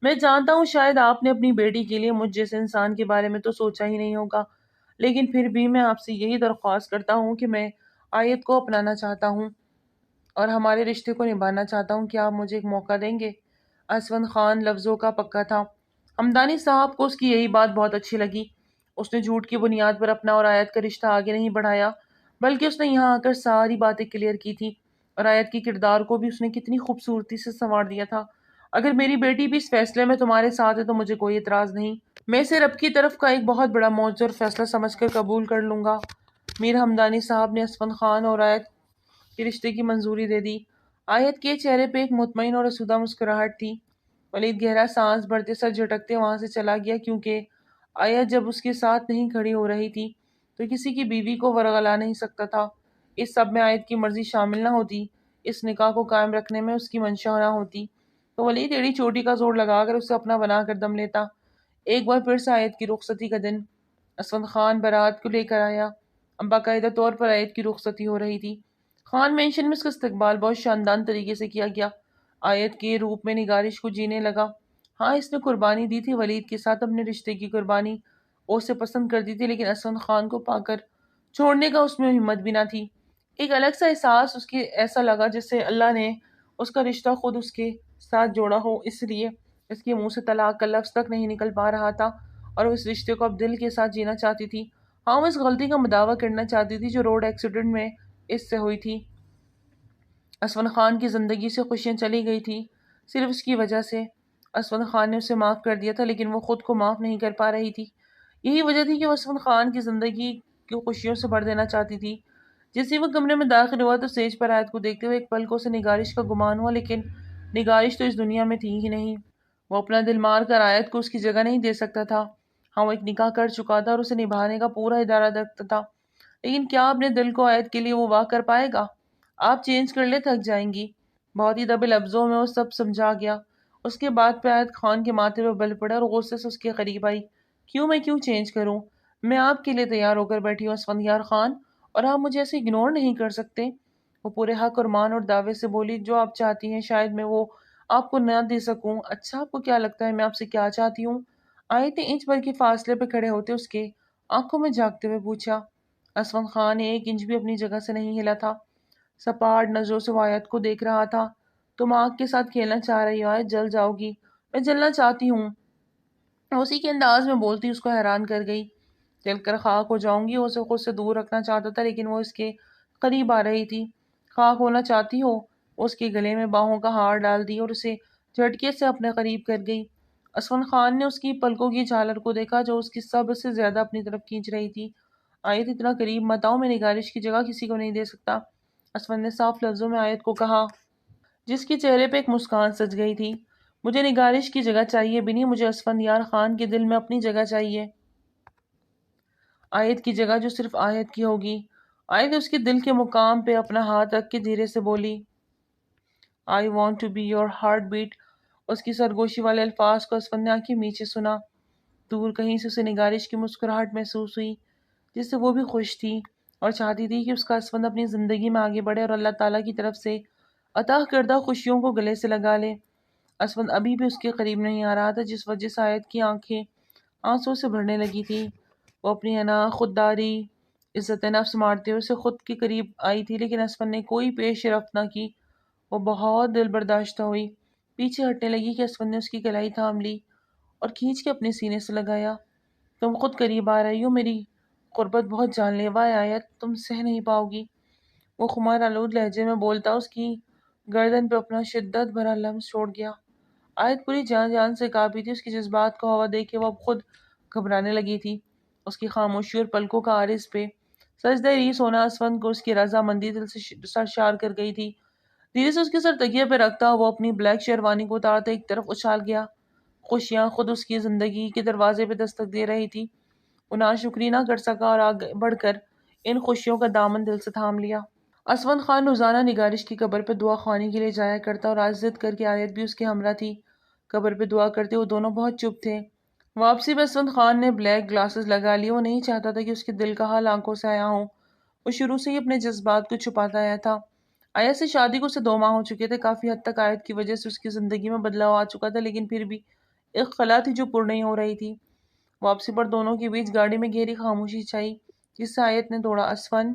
میں جانتا ہوں شاید آپ نے اپنی بیٹی کے لیے مجھ جیسے انسان کے بارے میں تو سوچا ہی نہیں ہوگا، لیکن پھر بھی میں آپ سے یہی درخواست کرتا ہوں کہ میں آیت کو اپنانا چاہتا ہوں اور ہمارے رشتے کو نبھانا چاہتا ہوں۔ کیا آپ مجھے ایک موقع دیں گے؟ اسفند خان لفظوں کا پکا تھا۔ ہمدانی صاحب کو اس کی یہی بات بہت اچھی لگی۔ اس نے جھوٹ کی بنیاد پر اپنا اور آیت کا رشتہ آگے نہیں بڑھایا، بلکہ اس نے یہاں آ کر ساری باتیں کلیئر کی تھی، اور آیت کی کردار کو بھی اس نے کتنی خوبصورتی سے سنوار دیا تھا۔ اگر میری بیٹی بھی اس فیصلے میں تمہارے ساتھ ہے تو مجھے کوئی اعتراض نہیں، میں اسے رب کی طرف کا ایک بہت بڑا معجزہ اور فیصلہ سمجھ کر قبول کر لوں گا۔ میر ہمدانی صاحب نے اسفند خان اور آیت کے رشتے کی منظوری دے دی۔ آیت کے چہرے پہ ایک مطمئن اور آسودہ مسکراہٹ تھی۔ ولید گہرا سانس بھرتے سر جھٹکتے وہاں سے چلا گیا، کیونکہ آیت جب اس کے ساتھ نہیں کھڑی ہو رہی تھی تو کسی کی بیوی کو ورغلا نہیں سکتا تھا۔ اس سب میں آیت کی مرضی شامل نہ ہوتی، اس نکاح کو قائم رکھنے میں اس کی منشا نہ ہوتی، تو ولید ایڑی چوٹی کا زور لگا کر اسے اپنا بنا کر دم لیتا۔ ایک بار پھر سے آیت کی رخصتی کا دن۔ اسفند خان بارات کو لے کر آیا۔ اب باقاعدہ طور پر آیت کی رخصتی ہو رہی تھی۔ خان مینشن میں اس کا استقبال بہت شاندار طریقے سے کیا گیا۔ آیت کے روپ میں نگارش کو جینے لگا۔ ہاں، اس نے قربانی دی تھی ولید کے ساتھ اپنے رشتے کی قربانی، وہ اسے پسند کرتی تھی، لیکن اسفند خان کو پا کر چھوڑنے کا اس میں ہمت بھی نہ تھی۔ ایک الگ سا احساس اس کے ایسا لگا جس سے اللہ نے اس کا رشتہ خود اس کے ساتھ جوڑا ہو، اس لیے اس کے منہ سے طلاق کا لفظ تک نہیں نکل پا رہا تھا، اور وہ اس رشتے کو اب دل کے ساتھ جینا چاہتی تھی۔ ہاں، وہ اس غلطی کا مداوع کرنا چاہتی تھی جو روڈ ایکسیڈنٹ میں اس سے ہوئی تھی۔ اسفند خان کی زندگی سے خوشیاں چلی گئی تھی صرف اس کی وجہ سے۔ اسفند خان نے اسے معاف کر دیا تھا، لیکن وہ خود کو معاف نہیں کر پا رہی تھی۔ یہی وجہ تھی کہ وہ اسفند خان کی زندگی کی خوشیوں سے بھر دینا چاہتی تھی۔ جیسے وہ کمرے میں داخل ہوا تو سیج پر آیت کو دیکھتے ہوئے ایک پل کو اسے نگارش کا گمان ہوا، لیکن نگارش تو اس دنیا میں تھی ہی نہیں۔ وہ اپنا دل مار کر آیت کو اس کی جگہ نہیں دے سکتا تھا۔ ہاں، وہ ایک نکاح کر چکا تھا اور اسے نبھانے کا پورا ارادہ رکھتا تھا، لیکن کیا اپنے دل کو آیت کے لیے وہ واہ کر پائے گا؟ آپ چینج کر لے، تھک جائیں گی۔ بہت ہی دبے لفظوں میں وہ سب سمجھا گیا۔ اس کے بعد پہ آیت خان کے ماتھے پہ بل پڑا اور غصے سے اس کے قریب آئی۔ میں کیوں چینج کروں؟ میں آپ کے لیے تیار ہو کر بیٹھی ہوں اسفندیار خان، اور آپ مجھے ایسے اگنور نہیں کر سکتے۔ وہ پورے حق اور مان اور دعوے سے بولی، جو آپ چاہتی ہیں شاید میں وہ آپ کو نہ دے سکوں۔ اچھا، آپ کو کیا لگتا ہے میں آپ سے کیا چاہتی ہوں؟ آیت نے انچ بھر کے فاصلے پہ کھڑے ہوتے اس کے آنکھوں میں جھانکتے ہوئے پوچھا۔ اسفند خان ایک انچ بھی اپنی جگہ سے نہیں ہلا تھا، سپاٹ نظروں سے وہ آیت کو دیکھ رہا تھا۔ تم آگ کے ساتھ کھیلنا چاہ رہی ہو آیت، جل جاؤ گی۔ میں جلنا چاہتی ہوں، اسی کے انداز میں بولتی اس کو حیران کر گئی۔ جل کر خاک ہو جاؤں گی، وہ اسے خود سے دور رکھنا چاہتا تھا، لیکن وہ اس کے قریب آ رہی تھی۔ خاک ہونا چاہتی ہو؟ وہ اس کے گلے میں باہوں کا ہار ڈال دی اور اسے جھٹکے سے اپنے قریب کر گئی۔ اسفند خان نے اس کی پلکوں کی جھالر کو دیکھا جو اس کی سب سے زیادہ اپنی طرف کھینچ رہی تھی۔ آیت، اتنا قریب مت آؤ، میں نگارش کی جگہ کسی کو نہیں دے سکتا، اسفند نے صاف لفظوں میں آیت کو کہا، جس کے چہرے پہ ایک مسکان سج گئی تھی۔ مجھے نگارش کی جگہ چاہیے بھی نہیں، مجھے اسفندیار خان کے دل میں اپنی جگہ چاہیے، آیت کی جگہ جو صرف آیت کی ہوگی۔ آیت اس کے دل کے مقام پہ اپنا ہاتھ رکھ کے دھیرے سے بولی، I want to be your heart beat۔ اس کی سرگوشی والے الفاظ کو اسفند نے آنکھیں میچے سنا۔ دور کہیں سے اسے نگارش کی مسکراہٹ محسوس ہوئی، جس سے وہ بھی خوش تھی اور چاہتی تھی کہ اس کا اسفند اپنی زندگی میں آگے بڑھے اور اللہ تعالیٰ کی طرف سے عطا کردہ خوشیوں کو گلے سے لگا لے۔ اسفند ابھی بھی اس کے قریب نہیں آ رہا تھا، جس وجہ سے آیت کی آنکھیں آنسوں سے بھرنے لگی تھی۔ وہ اپنی انا، خودداری، عزت نفس مارتے ہوئے اسے خود کے قریب آئی تھی، لیکن اسفند نے کوئی پیش رفت نہ کی۔ وہ بہت دل برداشتہ ہوئی، پیچھے ہٹنے لگی کہ اسفند نے اس کی کلائی تھام لی اور کھینچ کے اپنے سینے سے لگایا۔ تم خود قریب آ رہی ہو، میری قربت بہت جان لیوا ہے آیت، تم سہ نہیں پاؤ گی۔ وہ خمار آلود لہجے میں بولتا اس کی گردن پہ اپنا شدت بھرا لمس چھوڑ گیا۔ آیت پوری جان جان سے کانپی تھی، اس کی جذبات کو ہوا دے کے وہ اب خود گھبرانے لگی تھی۔ اس کی خاموشی اور پلکوں کا عارض پہ سجدہ ریس ہونا اسفند کو اس کی رضامندی دل سے سرشار کر گئی تھی۔ دھیرے سے اس کے سر تکیے پہ رکھتا وہ اپنی بلیک شیروانی کو اتارتا ایک طرف اچھال گیا۔ خوشیاں خود اس کی زندگی کے دروازے پہ دستک دے رہی تھی۔ وہ ناشکری نہ کر سکا اور آگے بڑھ کر ان خوشیوں کا دامن دل سے تھام لیا۔ اسفند خان روزانہ نگارش کی قبر پہ دعا خوانی کے لیے جایا کرتا اور آج ضد کر کے آیت بھی اس کے ہمراہ تھی۔ قبر پہ دعا کرتے وہ دونوں بہت چپ تھے۔ واپسی پہ اسفند خان نے بلیک گلاسز لگا لیے۔ وہ نہیں چاہتا تھا کہ اس کے دل کا حال آنکھوں سے آیا ہو۔ وہ شروع سے ہی اپنے جذبات کو چھپاتا آیا تھا۔ آیت سے شادی کو اسے 2 ماہ ہو چکے تھے۔ کافی حد تک آیت کی وجہ سے اس کی زندگی میں بدلاؤ آ چکا تھا، لیکن پھر بھی ایک خلا تھی جو پر نہیں ہو رہی تھی۔ واپسی پر دونوں کے بیچ گاڑی میں گہری خاموشی چھائی، جس سے آیت نے توڑا، اسفند۔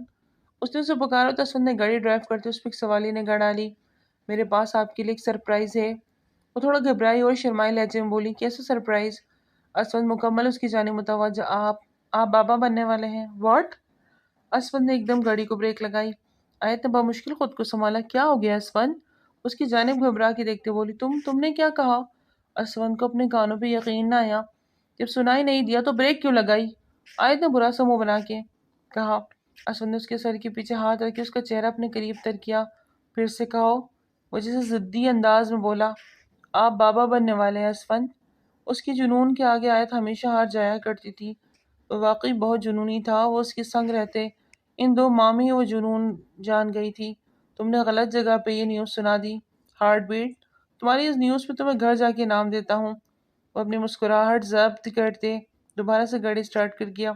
اس نے اسے پکارا تو اسفند نے گاڑی ڈرائیو کرتے اس پہ ایک سوالی نگاہ ڈالی۔ میرے پاس آپ کے لیے ایک سرپرائز ہے۔ وہ تھوڑا گھبرائی اور شرمائے لہجے میں بولی، کیسا سرپرائز؟ اسفند مکمل اس کی جانب متوجہ، آپ بابا بننے والے ہیں؟ واٹ؟ اسفند نے ایک دم گاڑی کو بریک لگائی۔ آیت نے بمشکل خود کو سنبھالا، کیا ہو گیا اسفند؟ اس کی جانب گھبرا کے دیکھتے بولی، تم نے کیا کہا؟ اسفند کو اپنے کانوں پہ یقین نہ آیا۔ جب سنائی نہیں دیا تو بریک کیوں لگائی؟ آیت نے برا سا منہ بنا کے کہا۔ اسفند نے اس کے سر کے پیچھے ہاتھ رکھ کے اس کا چہرہ اپنے قریب تر کیا۔ پھر سے کہو، وہ جیسے ضدی انداز میں بولا، آپ بابا بننے والے ہیں اسفند۔ اس کی جنون کے آگے آیت ہمیشہ ہار جایا کرتی تھی۔ وہ واقعی بہت جنونی تھا۔ وہ اس کے سنگ رہتے ان 2 ماہ میں ہی وہ جنون جان گئی تھی۔ تم نے غلط جگہ پہ یہ نیوز سنا دی، ہارٹ بیٹ۔ تمہاری اس نیوز پہ تو میں گھر جا کے نام دیتا ہوں۔ وہ اپنی مسکراہٹ ضبط کرتے دوبارہ سے گاڑی سٹارٹ کر گیا۔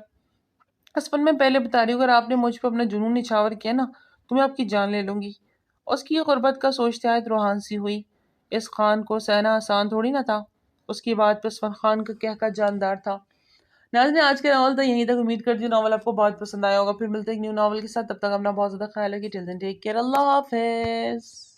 اسفند، میں پہلے بتا رہی ہوں، اگر آپ نے مجھ پہ اپنا جنون نچھاور کیا نا تو میں آپ کی جان لے لوں گی۔ اس کی یہ غربت کا سوچتے آیت روحان سی ہوئی۔ اس خان کو سہنا آسان تھوڑی نہ تھا۔ اس کی بات پہ اسفند خان کا کہکا جاندار تھا۔ ناظرین، آج کا ناول تھا یہیں تک۔ امید کرتی ہوں ناول آپ کو بہت پسند آیا ہوگا۔ پھر ملتے ہیں ایک نیو ناول کے ساتھ، تب تک اپنا بہت زیادہ خیال رکھیے۔ ٹل دین ٹیک کیئر، اللہ حافظ۔